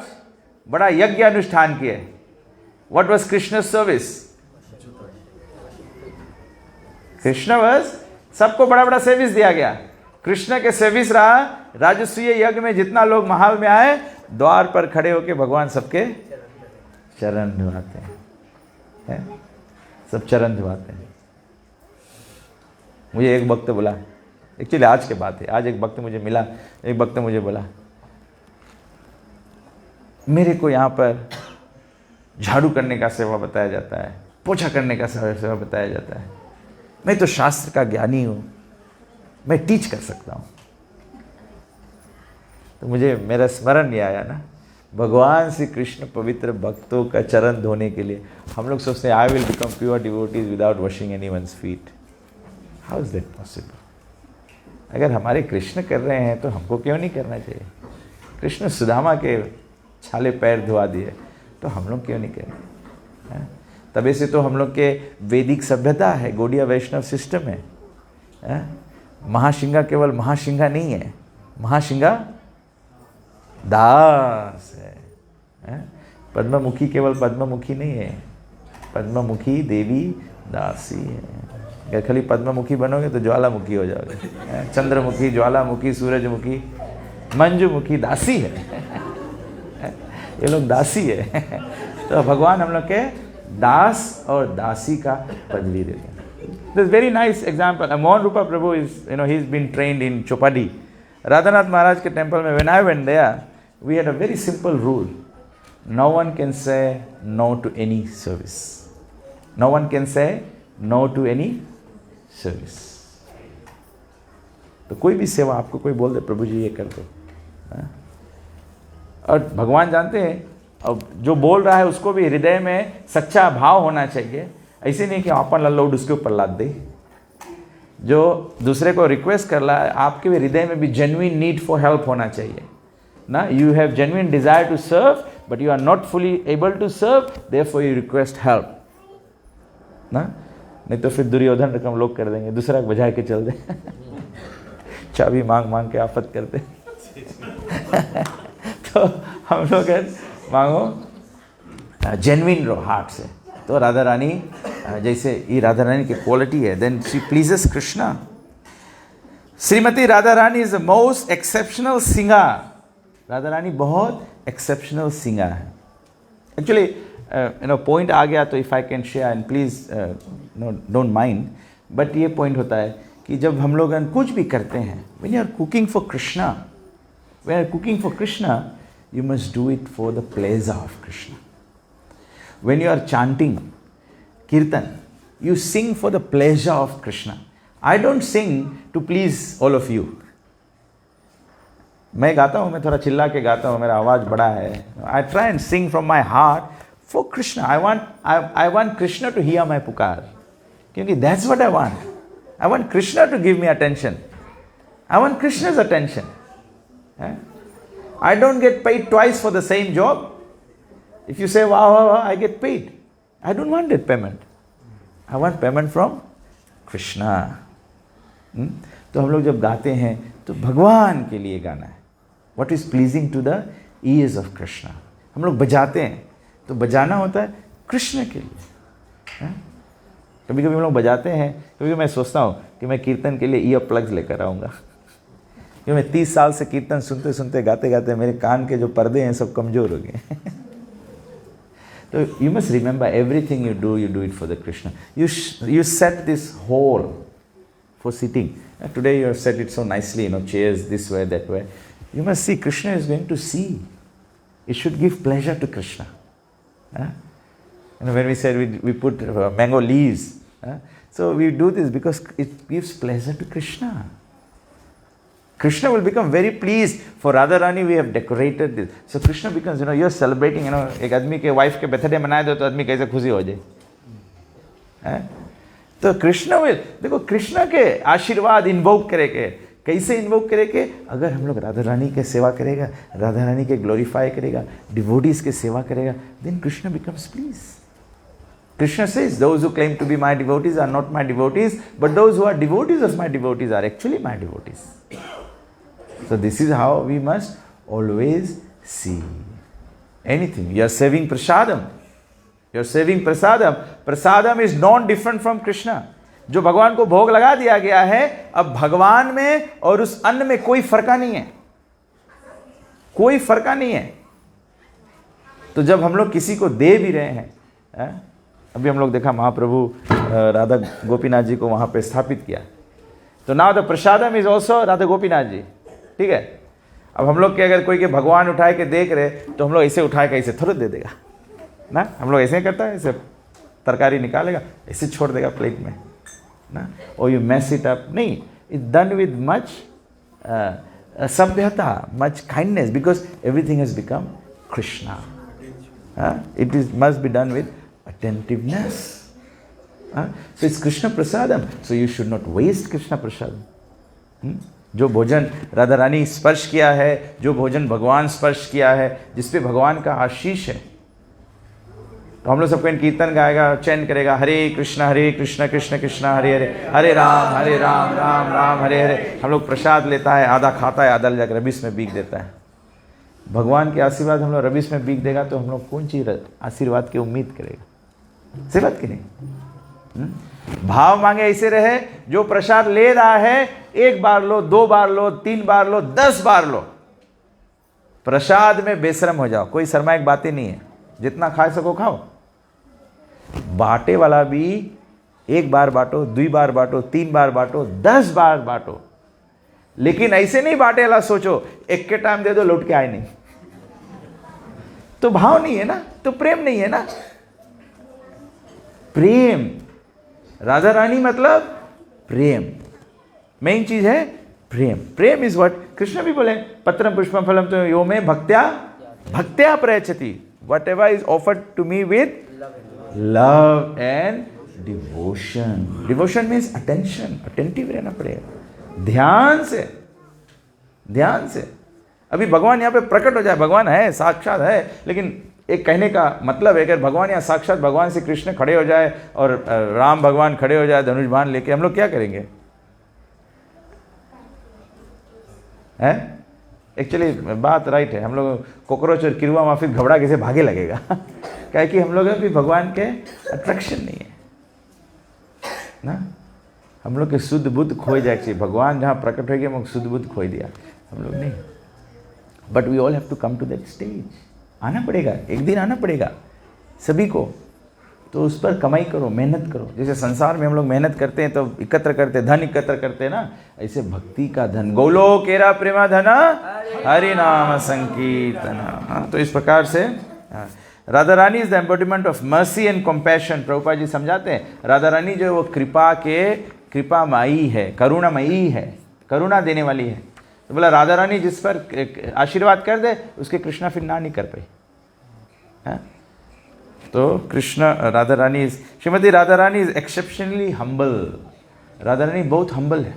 बड़ा यज्ञ अनुष्ठान किए, what was Krishna service? Krishna was, सबको बड़ा बड़ा सर्विस दिया गया। कृष्ण के सर्विस रहा राजसूय यज्ञ में, जितना लोग महल में आए, द्वार पर खड़े होकर भगवान सबके चरण धुआते हैं, सब चरण धुआते हैं। मुझे एक भक्त बोला, एक्चुअली आज के बात है, आज एक भक्त मुझे मिला, एक भक्त मुझे बोला मेरे को यहाँ पर झाड़ू करने का सेवा बताया जाता है, पोछा करने का सेवा बताया जाता है, मैं तो शास्त्र का ज्ञानी हूँ, मैं टीच कर सकता हूँ। तो मुझे मेरा स्मरण नहीं आया ना, भगवान श्री कृष्ण पवित्र भक्तों का चरण धोने के लिए हम लोग सोचते हैं I will become pure devotees without washing anyone's feet. How is that possible? अगर हमारे कृष्ण कर रहे हैं तो हमको क्यों नहीं करना चाहिए? कृष्ण सुदामा के छाले पैर धुआ दिए तो हम लोग क्यों नहीं करें? तबे से तो हम लोग के वैदिक सभ्यता है, गौड़िया वैष्णव सिस्टम है। महाशिंगा केवल महाशिंगा नहीं है, महाशिंगा दास है। पद्ममुखी केवल पद्ममुखी नहीं है, पद्ममुखी देवी दासी है। अगर खाली पद्ममुखी बनोगे तो ज्वालामुखी हो जाओगे। चंद्रमुखी, ज्वालामुखी, सूरजमुखी, मंजुमुखी दासी है ये लोग दासी है तो भगवान हम लोग के दास और दासी का पदवी देते हैं। There's very nice example. Mohan Rupa Prabhu is, he's been trained in Chopadi. Radhanath Maharaj के temple में, when I went there, we had a very simple rule. No one can say no to any service. No one can say no to any service. तो कोई भी सेवा आपको कोई बोल दे प्रभु जी ये कर दो, और भगवान जानते हैं, अब जो बोल रहा है उसको भी हृदय में सच्चा भाव होना चाहिए। ऐसे नहीं कि अपन लोड उसके ऊपर लाद दे। जो दूसरे को रिक्वेस्ट कर रहा है, आपके भी हृदय में भी जेन्युइन नीड फॉर हेल्प होना चाहिए ना। You have genuine desire to serve, but you are not fully able to serve, therefore you request help. ना, नहीं तो फिर दुर्योधन रकम लोग कर देंगे, दूसरा बजा के चल दे चाबी मांग मांग के आफत कर दे तो हम लोग मांगो जेन्युइन रहो हार्ट से। तो राधा रानी जैसे ये राधा रानी की क्वालिटी है, then she pleases Krishna. Shrimati Radha Rani is the most exceptional singer. Radha Rani बहुत एक्सेप्शनल सिंगर है। एक्चुअली पॉइंट आ गया तो if I can share and please don't mind, but ये पॉइंट होता है कि जब हम लोग कुछ भी करते हैं, when you are cooking for Krishna, when you are cooking for Krishna, you must do it for the pleasure of Krishna. When you are chanting kirtan, you sing for the pleasure of Krishna. I don't sing to please all of you. मैं गाता हूँ, मैं थोड़ा चिल्ला के गाता हूँ, मेरा आवाज़ बड़ा है। I try and sing from my heart for Krishna. I want Krishna to hear my पुकार, क्योंकि that's what I want. I want Krishna to give me attention. I want Krishna's attention. I don't get paid twice for the same job. If you say wow, wow, wow, I get paid. I don't want that payment. I want payment from Krishna. तो हम लोग जब गाते हैं तो भगवान के लिए गाना है। What is pleasing to the ears of Krishna. हम लोग बजाते हैं तो बजाना होता है कृष्ण के लिए। कभी कभी हम लोग बजाते हैं, कभी मैं सोचता हूँ कि मैं कीर्तन के लिए ईयर प्लग्स लेकर आऊँगा, क्योंकि मैं 30 साल से कीर्तन सुनते सुनते गाते गाते मेरे कान के जो पर्दे हैं सब कमज़ोर हो गए So you must remember, everything you do it for the Krishna. You set this hall for sitting. Today you have set it so nicely, chairs this way, that way. You must see, Krishna is going to see. It should give pleasure to Krishna. When we said we put mango leaves, so we do this because it gives pleasure to Krishna. Krishna will become very pleased. For Radharani, we have decorated this. So Krishna becomes, you are celebrating, एक आदमी के वाइफ के बर्थडे मनाए दो तो आदमी कैसे खुशी हो जाए। तो कृष्ण में देखो, कृष्ण के आशीर्वाद इन्वोक करेंगे। कैसे इन्वोक करेंगे? अगर हम लोग राधा रानी के सेवा करेगा, राधा रानी के ग्लोरीफाई करेगा, डिवोटीज के सेवा करेगा, then Krishna becomes pleased. Krishna says, those who claim to be my devotees are not my devotees, but those who are devotees of my devotees are actually my devotees. So this is how we must always see anything. You are serving prasadam. You are serving prasadam. Prasadam is non-different from Krishna. जो भगवान को भोग लगा दिया गया है, अब भगवान में और उस अन्न में कोई फर्क नहीं है, कोई फर्क नहीं है। तो जब हम लोग किसी को दे भी रहे हैं, अभी हम लोग देखा महाप्रभु राधा गोपीनाथ जी को वहाँ पे स्थापित किया, तो now the prasadam is also Radha Gopinath ji. ठीक है। अब हम लोग के अगर कोई के भगवान उठाए के देख रहे तो हम लोग ऐसे उठाए के ऐसे थोड़ा दे देगा ना, हम लोग ऐसे करता है, ऐसे तरकारी निकालेगा ऐसे छोड़ देगा प्लेट में ना, और यू मैस इट अप। नहीं, इट डन विद मच सभ्यता, much kindness, because everything has become Krishna. It is must be done with attentiveness. So it's Krishna prasadam. So you should not waste Krishna prasadam. जो भोजन राधा रानी स्पर्श किया है, जो भोजन भगवान स्पर्श किया है, जिसपे भगवान का आशीष है, तो हम लोग सबको इन कीर्तन गाएगा, चैन करेगा, हरे कृष्ण कृष्ण कृष्ण हरे हरे, हरे राम राम राम हरे हरे। हम लोग प्रसाद लेता है, आधा खाता है, आधा ले जाकर रबिश में बीग देता है। भगवान के आशीर्वाद हम लोग रबिश में बीग देगा तो हम लोग कौन सी आशीर्वाद की उम्मीद करेगा? से बात की नहीं। भाव मांगे ऐसे रहे, जो प्रसाद ले रहा है 1 बार लो, 2 बार लो, 3 बार लो, 10 बार लो, प्रसाद में बेशरम हो जाओ। कोई शर्माएक बातें नहीं है, जितना खा सको खाओ। बांटे वाला भी 1 बार बांटो, 2 बार बांटो, 3 बार बांटो, 10 बार बांटो, लेकिन ऐसे नहीं बांटे वाला सोचो एक के टाइम दे दो लौट के आए नहीं, तो भाव नहीं है ना, तो प्रेम नहीं है ना। प्रेम, राधा रानी मतलब प्रेम, मेन चीज है प्रेम। प्रेम इज व्हाट कृष्ण भी बोले, पत्रम पुष्पम फलम तो यो में भक्त्या प्रयच्छति, whatever is offered to me with love and devotion. Devotion means attention, attentive रहना पड़ेगा, ध्यान से। अभी भगवान यहाँ पे प्रकट हो जाए, भगवान है, साक्षात है, लेकिन एक कहने का मतलब है अगर भगवान यहाँ साक्षात भगवान श्री कृष्ण खड़े हो जाए और राम भगवान खड़े हो जाए धनुष बाण लेके, हम लोग क्या करेंगे? हैं? एक्चुअली बात राइट है, हम लोग कॉकरोच और किरुआ माफिक घबरा कैसे भागे लगेगा क्या कि हम लोग अभी भगवान के अट्रैक्शन नहीं है ना, हम लोग के शुद्ध बुद्ध खोई जाए चाहिए। भगवान जहाँ प्रकट हो गया हम शुद्ध बुद्ध खोई दिया हम लोग नहीं। But we all have to come to that stage, आना पड़ेगा, एक दिन आना पड़ेगा सभी को। तो उस पर कमाई करो, मेहनत करो। जैसे संसार में हम लोग मेहनत करते हैं तो एकत्र करते, धन एकत्र करते हैं ना, ऐसे भक्ति का धन, गोलो केरा प्रेमा धना हरि नाम संकीर्तना। हाँ, तो इस प्रकार से Radha Rani is the embodiment of mercy and compassion. Prabhupada ji समझाते हैं राधा रानी जो वो कृपामयी है, करुणामयी है, करुणा देने वाली है। तो बोला राधा रानी जिस पर आशीर्वाद कर दे उसके कृष्णा फिर ना नहीं कर पाई। हाँ? तो Krishna Radha Rani, Shrimati Radha Rani is exceptionally humble. Radha Rani बहुत हम्बल है।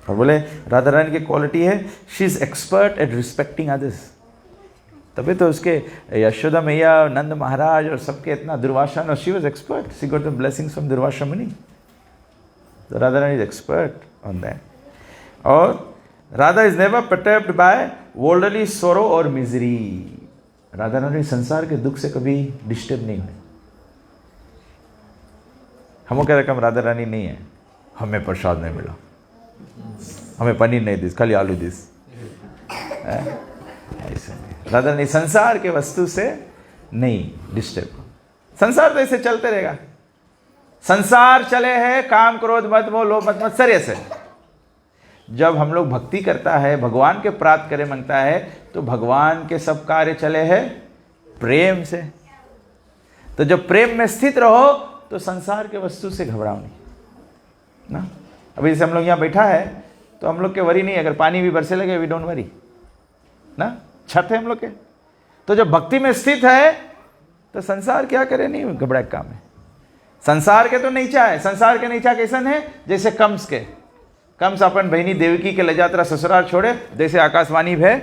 और बोले राधा रानी की क्वालिटी है she is expert at respecting others. तभी तो उसके यशोदा मैया, नंद महाराज और सबके इतना दुर्वासा, और she was expert, she got the blessings from Durvasa Muni. तो Radha Rani is expert on that. और Radha is never perturbed by worldly sorrow और मिजरी। राधा रानी संसार के दुख से कभी डिस्टर्ब नहीं हुए। हम कह रकम राधा रानी नहीं है, हमें प्रसाद नहीं मिला, हमें पनीर नहीं दिस, खाली आलू दिस, ऐसे नहीं। राधा रानी संसार के वस्तु से नहीं डिस्टर्ब। संसार तो ऐसे चलते रहेगा, संसार चले है, काम क्रोध मत वो लोभ मत मत्सर्य से। जब हम लोग भक्ति करता है, भगवान के प्राप्त करे मांगता है, तो भगवान के सब कार्य चले हैं प्रेम से। तो जब प्रेम में स्थित रहो तो संसार के वस्तु से घबराओ नहीं ना। अभी जैसे हम लोग यहाँ बैठा है तो हम लोग के वरी नहीं, अगर पानी भी बरसे लगे वी डोंट वरी ना, छत है हम लोग के। तो जब भक्ति में स्थित है तो संसार क्या करे, नहीं घबराए काम है। संसार के तो नीचा है, संसार के नीचा कैसन है, जैसे कंस के। कंस अपन बहनी देवकी के ले जात्रा ससुराल छोड़े, जैसे आकाशवाणी है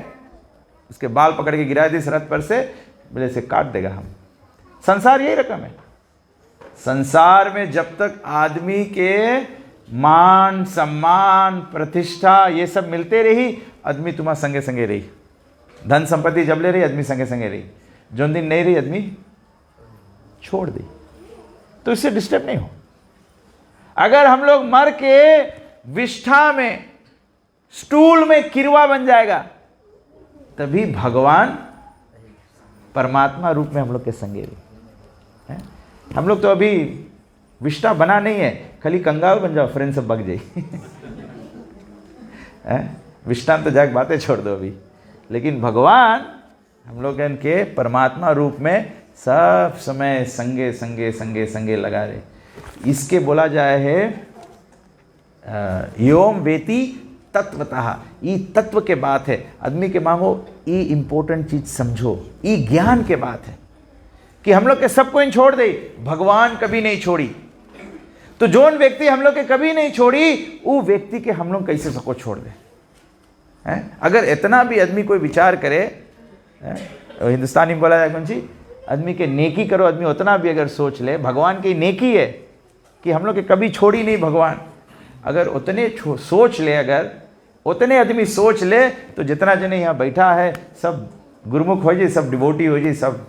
उसके बाल पकड़ के गिरा दी रथ पर से, बोले से काट देगा हम। संसार यही रकम है। संसार में जब तक आदमी के मान सम्मान प्रतिष्ठा ये सब मिलते रही, आदमी तुम्हारा संगे संगे रही। धन संपत्ति जब ले रही, आदमी संगे संगे रही। जो दिन नहीं रही, आदमी छोड़ दी। तो इससे डिस्टर्ब नहीं हो। अगर हम लोग मर के विष्ठा में, स्टूल में किरवा बन जाएगा, तभी भगवान परमात्मा रूप में हम लोग के संगे हैं। हम लोग तो अभी विष्ठा बना नहीं है, खाली कंगाल बन जाओ, फ्रेंड सब बग जाए विष्ठा तो जाके बातें छोड़ दो अभी। लेकिन भगवान हम लोग इनके परमात्मा रूप में सब समय संगे संगे संगे संगे लगा रहे। इसके बोला जाए है योम वेति तत्वतः। ई तत्व के बात है। आदमी के मांगो ई इंपॉर्टेंट चीज समझो, ई ज्ञान के बात है कि हम लोग के सबको इन छोड़ दे, भगवान कभी नहीं छोड़ी। तो जोन व्यक्ति हम लोग के कभी नहीं छोड़ी, वो व्यक्ति के हम लोग कैसे सबको छोड़ दे हैं? अगर इतना भी आदमी कोई विचार करे, हिंदुस्तानी में बोला जाए कौन सी, आदमी के नेकी करो, आदमी उतना भी अगर सोच ले, भगवान की नेकी है कि हम लोग के कभी छोड़ी नहीं भगवान। अगर उतने सोच ले, अगर उतने आदमी सोच ले, तो जितना जने यहाँ बैठा है सब गुरुमुख हो जाए, सब डिवोटी हो जाए, सब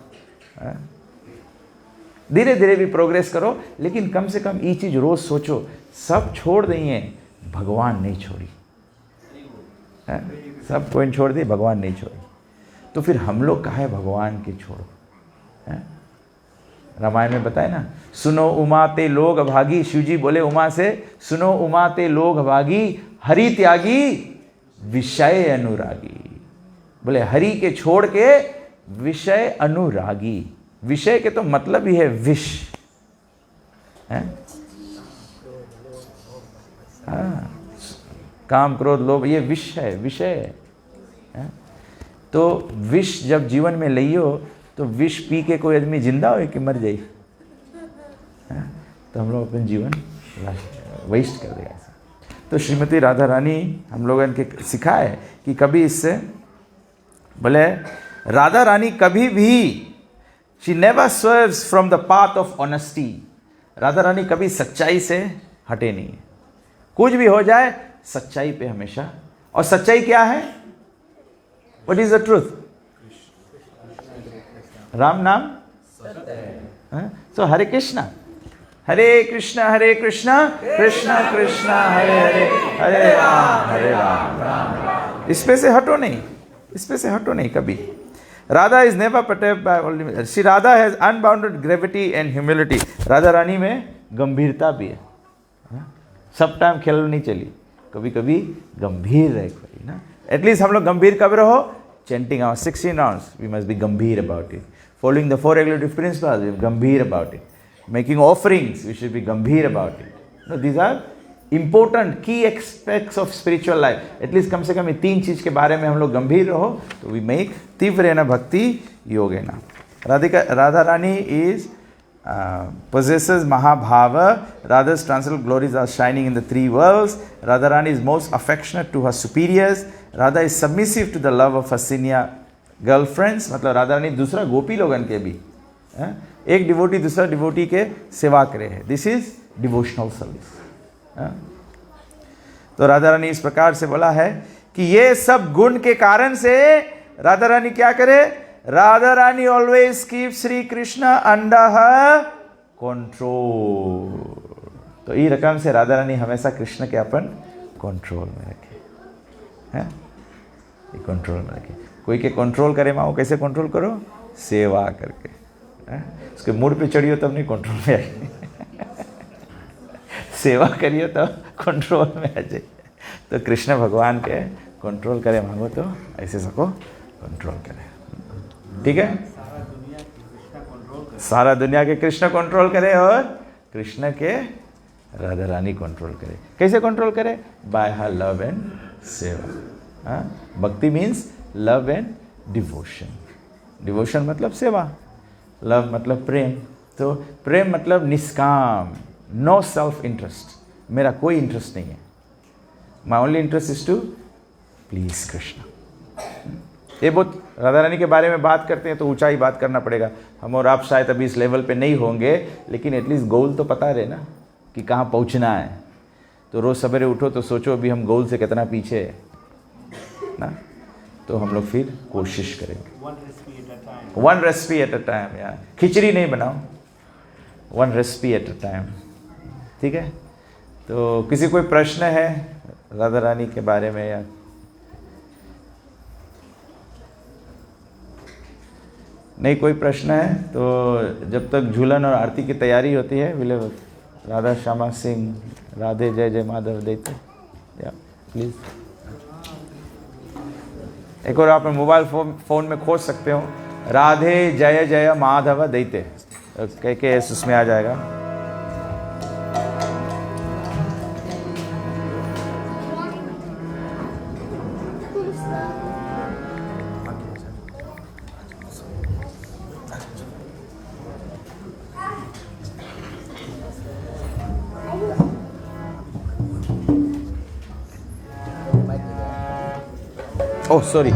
धीरे धीरे भी प्रोग्रेस करो। लेकिन कम से कम ये चीज़ रोज सोचो, सब छोड़ दिए, भगवान नहीं छोड़ी। सब कोई छोड़ दी, भगवान नहीं छोड़ी। तो फिर हम लोग कहा भगवान के छोड़ो। रामायण में बताए ना, सुनो उमा ते लोग भागी। शिवजी बोले उमा से, सुनो उमा ते लोग भागी, हरि त्यागी विषय अनुरागी। बोले हरि के छोड़ के विषय अनुरागी। विषय के तो मतलब ही है विष है? हाँ, काम क्रोध लोभ ये विष है, विषय है। तो विष जब जीवन में लियो तो विष पी के कोई आदमी जिंदा हो कि मर जाए? तो हम लोग अपने जीवन वेस्ट कर देगा ऐसा। तो श्रीमती राधा रानी हम लोगों ने सिखाए कि कभी इससे बोले राधा रानी कभी भी she never swerves from the path of honesty. Radha Rani कभी सच्चाई से हटे नहीं है, कुछ भी हो जाए सच्चाई पे हमेशा। और सच्चाई क्या है? What is the truth? Ram नाम सो हरे कृष्णा हरे कृष्णा कृष्णा कृष्णा हरे हरे हरे राम। इस पे से हटो नहीं, इस पे से हटो नहीं कभी। Radha is never perturbed by only Shri Radha has unbounded gravity and humility. Radha Rani में गंभीरता भी है, सब टाइम खेल नहीं चली, कभी कभी गंभीर रहे कोई ना। एटलीस्ट हम लोग गंभीर कब रहो? Chanting our 16 rounds we must be गंभीर about it. Following the 4 regulative principles we गंभीर about it. Making offerings we should be गंभीर about it. No these are important key aspects of spiritual life. At least कम से कम ये 3 चीज के बारे में हम लोग गंभीर रहो तो वी मेक तीव्रेण भक्ति योगेना। Radha Rani is possesses Mahabhava. Radha's transcendental glories are shining in the 3 worlds. Radharani is most affectionate to her superiors. Radha is submissive to the love of her senior girlfriends. मतलब राधा रानी दूसरा गोपी लोगन के भी एक डिवोटी दूसरा डिवोटी के सेवा करे है। This is devotional service. तो राधा रानी इस प्रकार से बोला है कि ये सब गुण के कारण से राधा रानी क्या करे? Radha Rani always keep Shri Krishna under her control. तो ई रकम से राधा रानी हमेशा कृष्ण के अपन कंट्रोल में रखे हैं, कंट्रोल में रखे। कोई के कंट्रोल करे माओ, कैसे कंट्रोल करो? सेवा करके है? उसके मूड पे चढ़ियो तब नहीं कंट्रोल में आए सेवा करियो तब कंट्रोल में आ जाए। तो कृष्ण भगवान के कंट्रोल करे मांगो तो ऐसे सबको कंट्रोल करे, ठीक है? सारा दुनिया के कृष्ण कंट्रोल करे और कृष्ण के राधा रानी कंट्रोल करे। कैसे कंट्रोल करे? बाय हर लव एंड सेवा। भक्ति means love and devotion. Devotion मतलब सेवा, लव मतलब प्रेम। तो प्रेम मतलब निष्काम, नो सेल्फ इंटरेस्ट। मेरा कोई इंटरेस्ट नहीं है, my only interest is to please Krishna. ये बहुत राधा रानी के बारे में बात करते हैं तो ऊंचाई बात करना पड़ेगा। हम और आप शायद अभी इस लेवल पे नहीं होंगे, लेकिन एटलीस्ट गोल तो पता रहे ना कि कहाँ पहुँचना है। तो रोज़ सवेरे उठो तो सोचो अभी हम गोल से कितना पीछे है ना, तो हम लोग फिर कोशिश करेंगे। 1 recipe at a time, यार खिचड़ी नहीं बनाओ, 1 recipe at a time, ठीक है? तो किसी कोई प्रश्न है राधा रानी के बारे में? या नहीं कोई प्रश्न है तो जब तक झूलन और आरती की तैयारी होती है, बोले राधा श्यामा सिंह राधे जय जय माधव देते, या प्लीज़। एक और आप मोबाइल फ़ोन में खोज सकते हो, राधे जय जय माधव दैते कह के उसमें आ जाएगा। ओह सॉरी,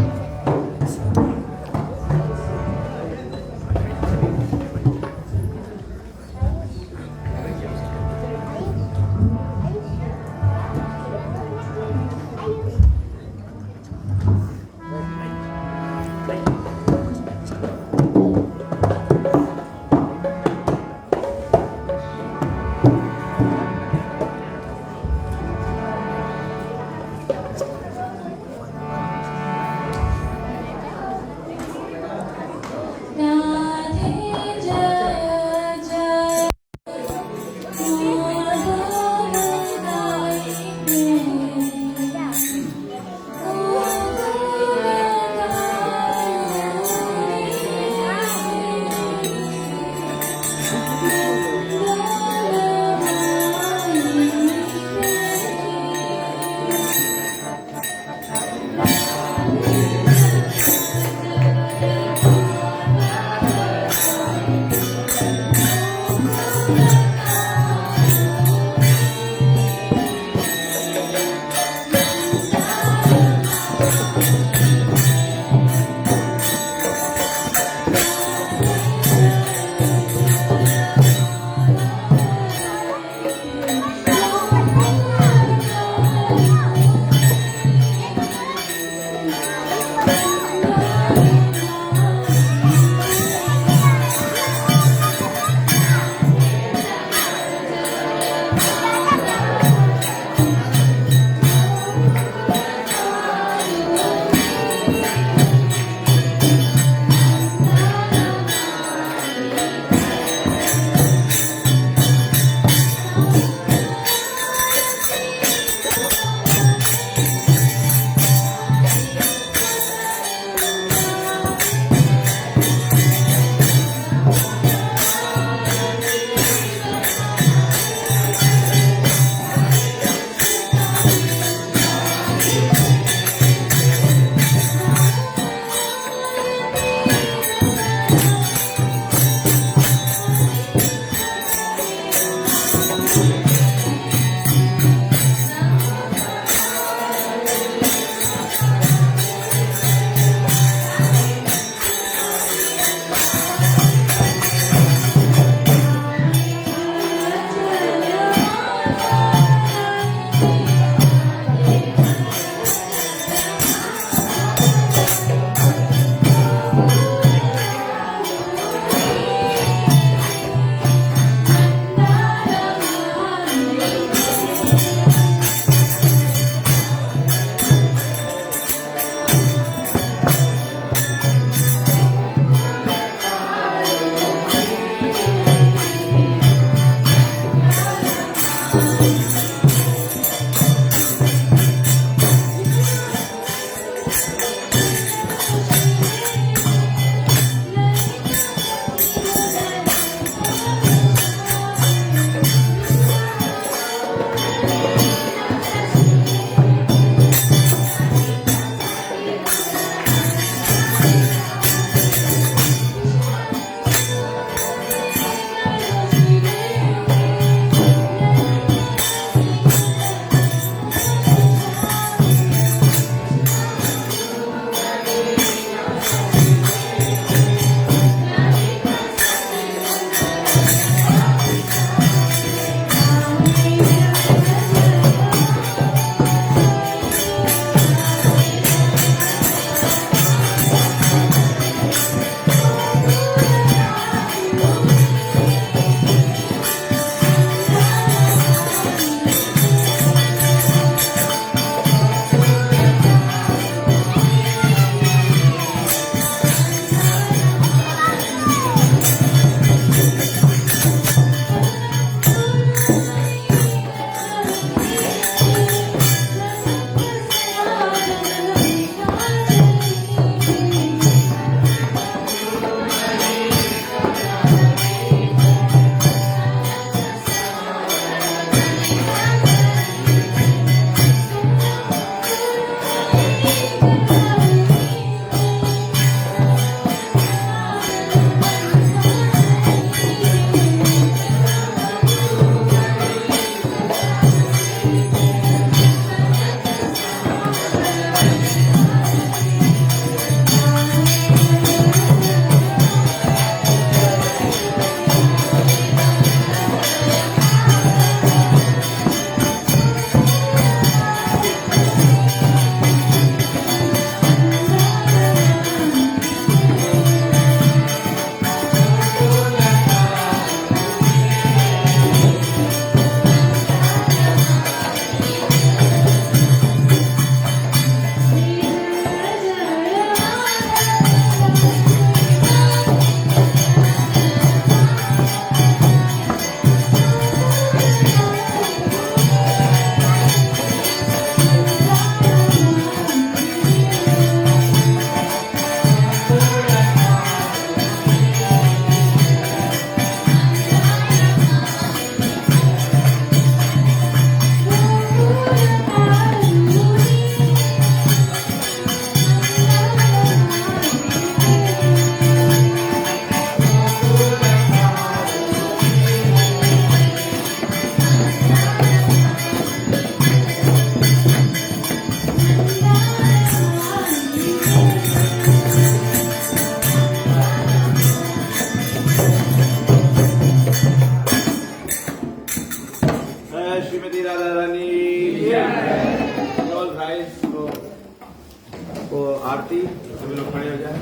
आरती सभी लोग खड़े हो जाए।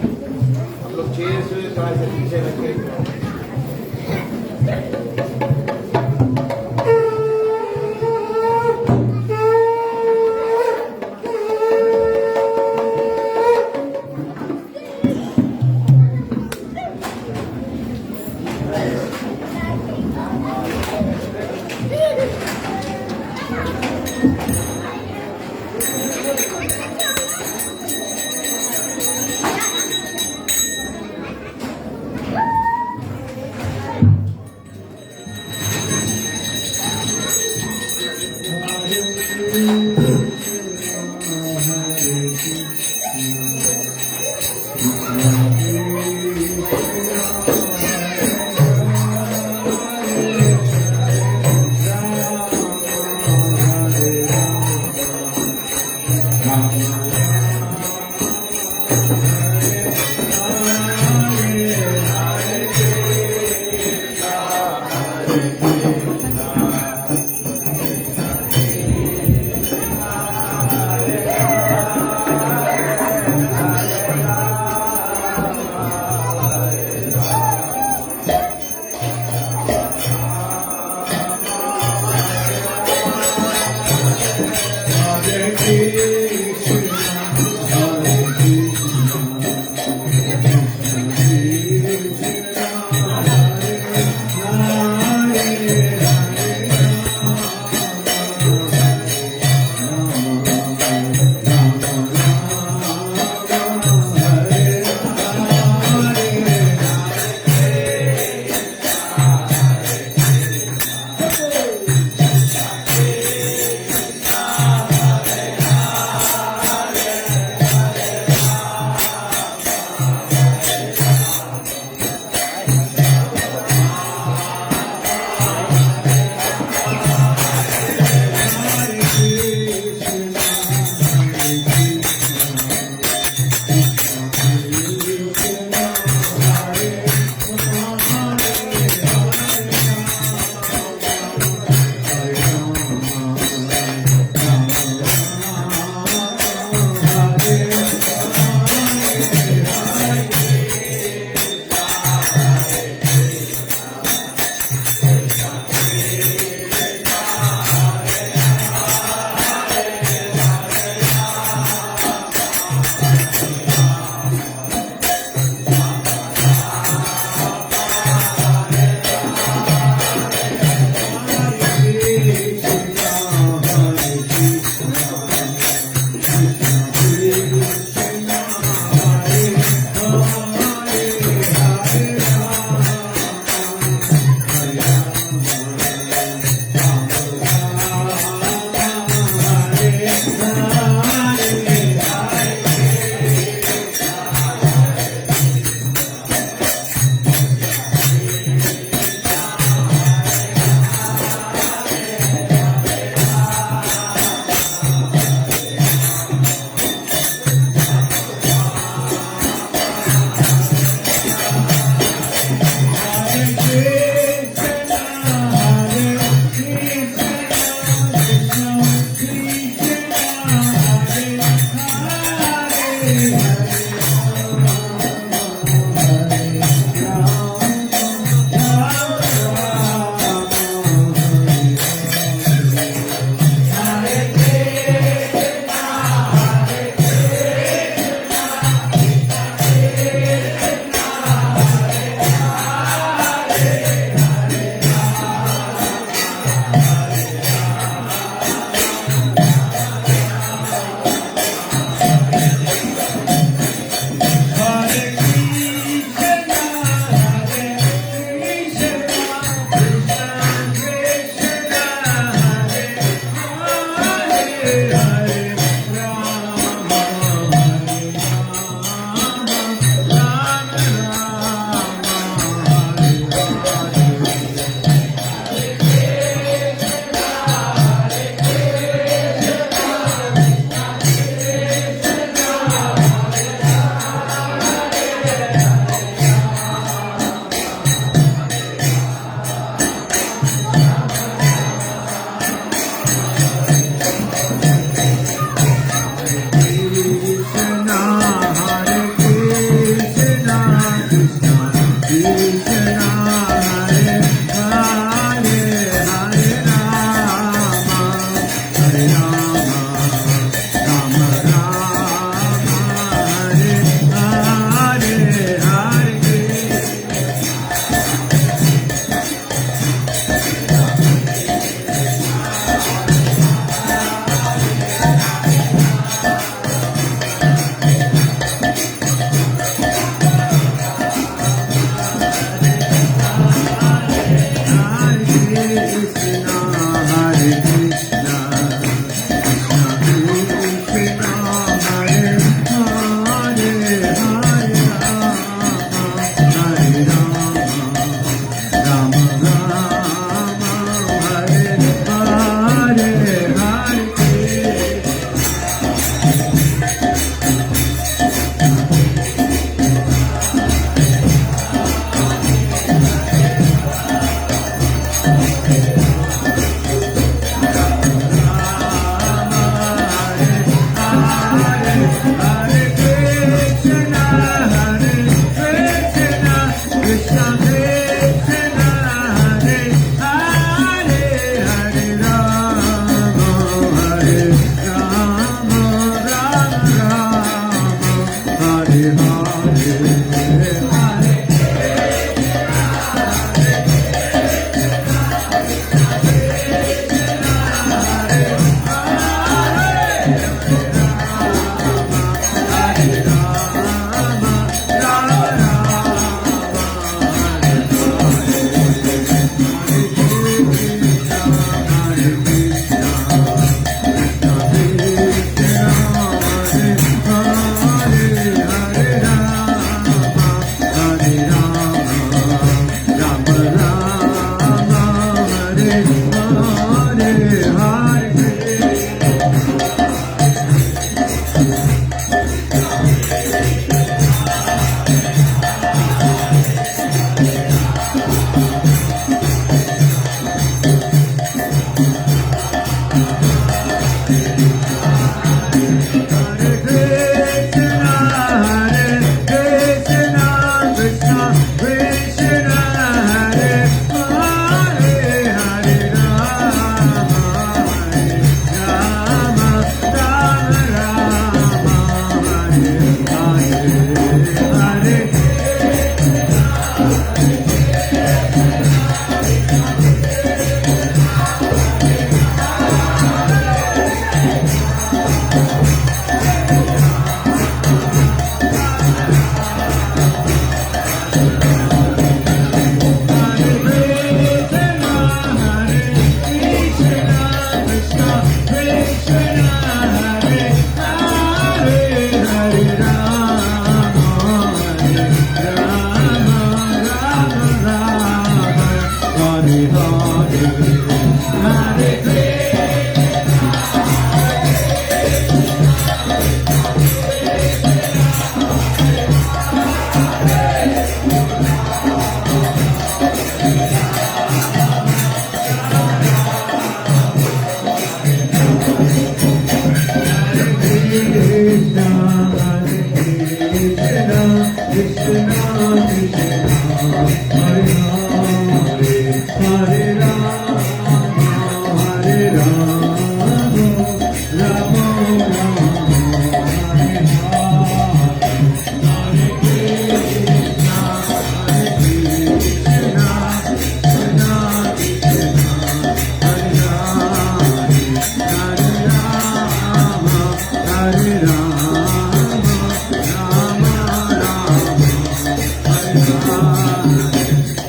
आप लोग चेयर से थोड़ा सा पीछे रखें।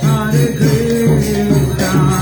Hare Krishna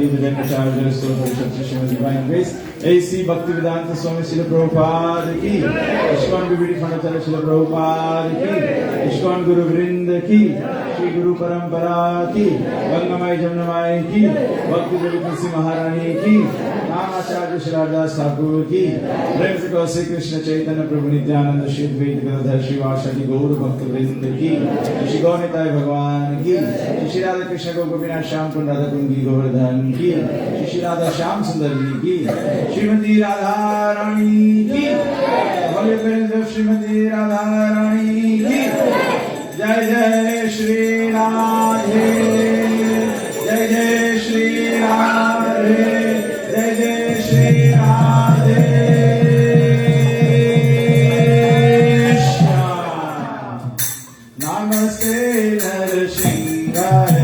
आदि भजन प्रचार जल स्तोत्र परिषद श्रीमद् डिवाइन ग्रेस ऐसी भक्ति वेदांत स्वामी श्रील प्रभुपाद की, इस्कॉन विविध फंडाचार्य श्रील प्रभुपाद की, इस्कॉन गुरु वृंद की, श्री गुरु परंपरा की, गंगामाई जमुनामाई की, भक्ति जगत महारानी की, नामाचार्य श्री हरदास ठाकुर की, प्रेम से कहो श्री कृष्ण चैतन्य प्रभु नित्यानंद श्री द्वैत गदाधर श्रीवासदि गौर भक्त वृंद की, श्री गौनिताय भगवान की, श्री राधा कृष्ण को गोपीनाथ श्याम कुंड राधा कुंड की गोवर्धन की, श्री राधा श्याम सुंदर जी की, श्रीमती राधा रानी की, बोले प्रेम श्रीमती राधा रानी की। जय जय श्री राधे, जय जय श्री राधे, जय जय श्री राधे। नमस्ते नरसिंहाय,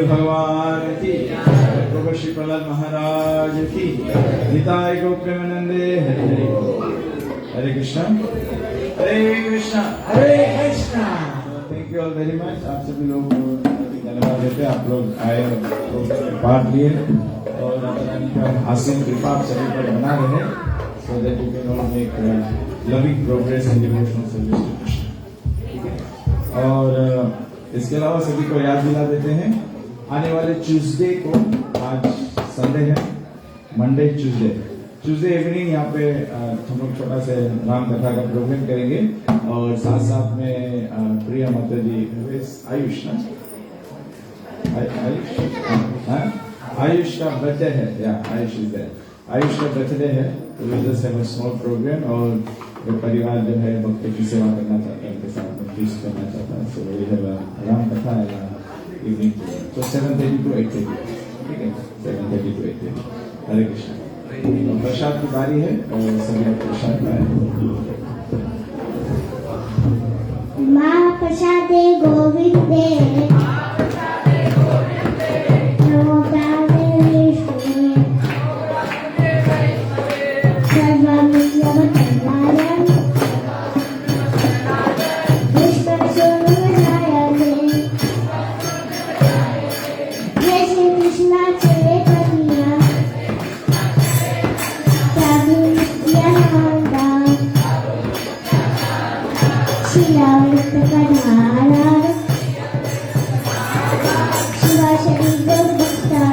भगवान की, प्रभु श्री प्रहलाद महाराज की, निताय गो प्रेमानंदे, Hare Hare Hare Krishna Hare Krishna Hare Krishna. Thank you all very much. आप सभी लोग धन्यवाद देते हैं, आप लोग आए पार्ट लिए और रानी का आसीन कृपा आप सभी पर बना रहे, so that you can all make loving progress in devotional service to Krishna. ठीक है, और इसके अलावा सभी को याद दिला देते हैं, आने वाले ट्यूसडे को, आज संडे है, मंडे ट्यूसडे इवनिंग यहाँ पे हम लोग छोटा से राम कथा का प्रोग्राम करेंगे और साथ साथ में प्रिया माता जी आयुष ना आयुष का बर्थडे है, या आयुष इज देयर, आयुष का बर्थडे है, तो we just have a small programme. और परिवार जो है भक्तों की सेवा करना चाहता है, उनके साथ में फीस्ट करना चाहता है, सो वी हैव राम कथा है इवनिंग, तो 7:30 to 8:30, ठीक है, 7:30 to 8:30। हरे कृष्ण। प्रसाद की बारी है और सभी प्रसाद लाए। माँ प्रसादे गोविंदे, नमो प्यारे दोनों बजाया ले जय श्री कृष्णा चले कन्हैया जादू किया नाम शिलावृत कन्हारा शिवा शरीर भक्ता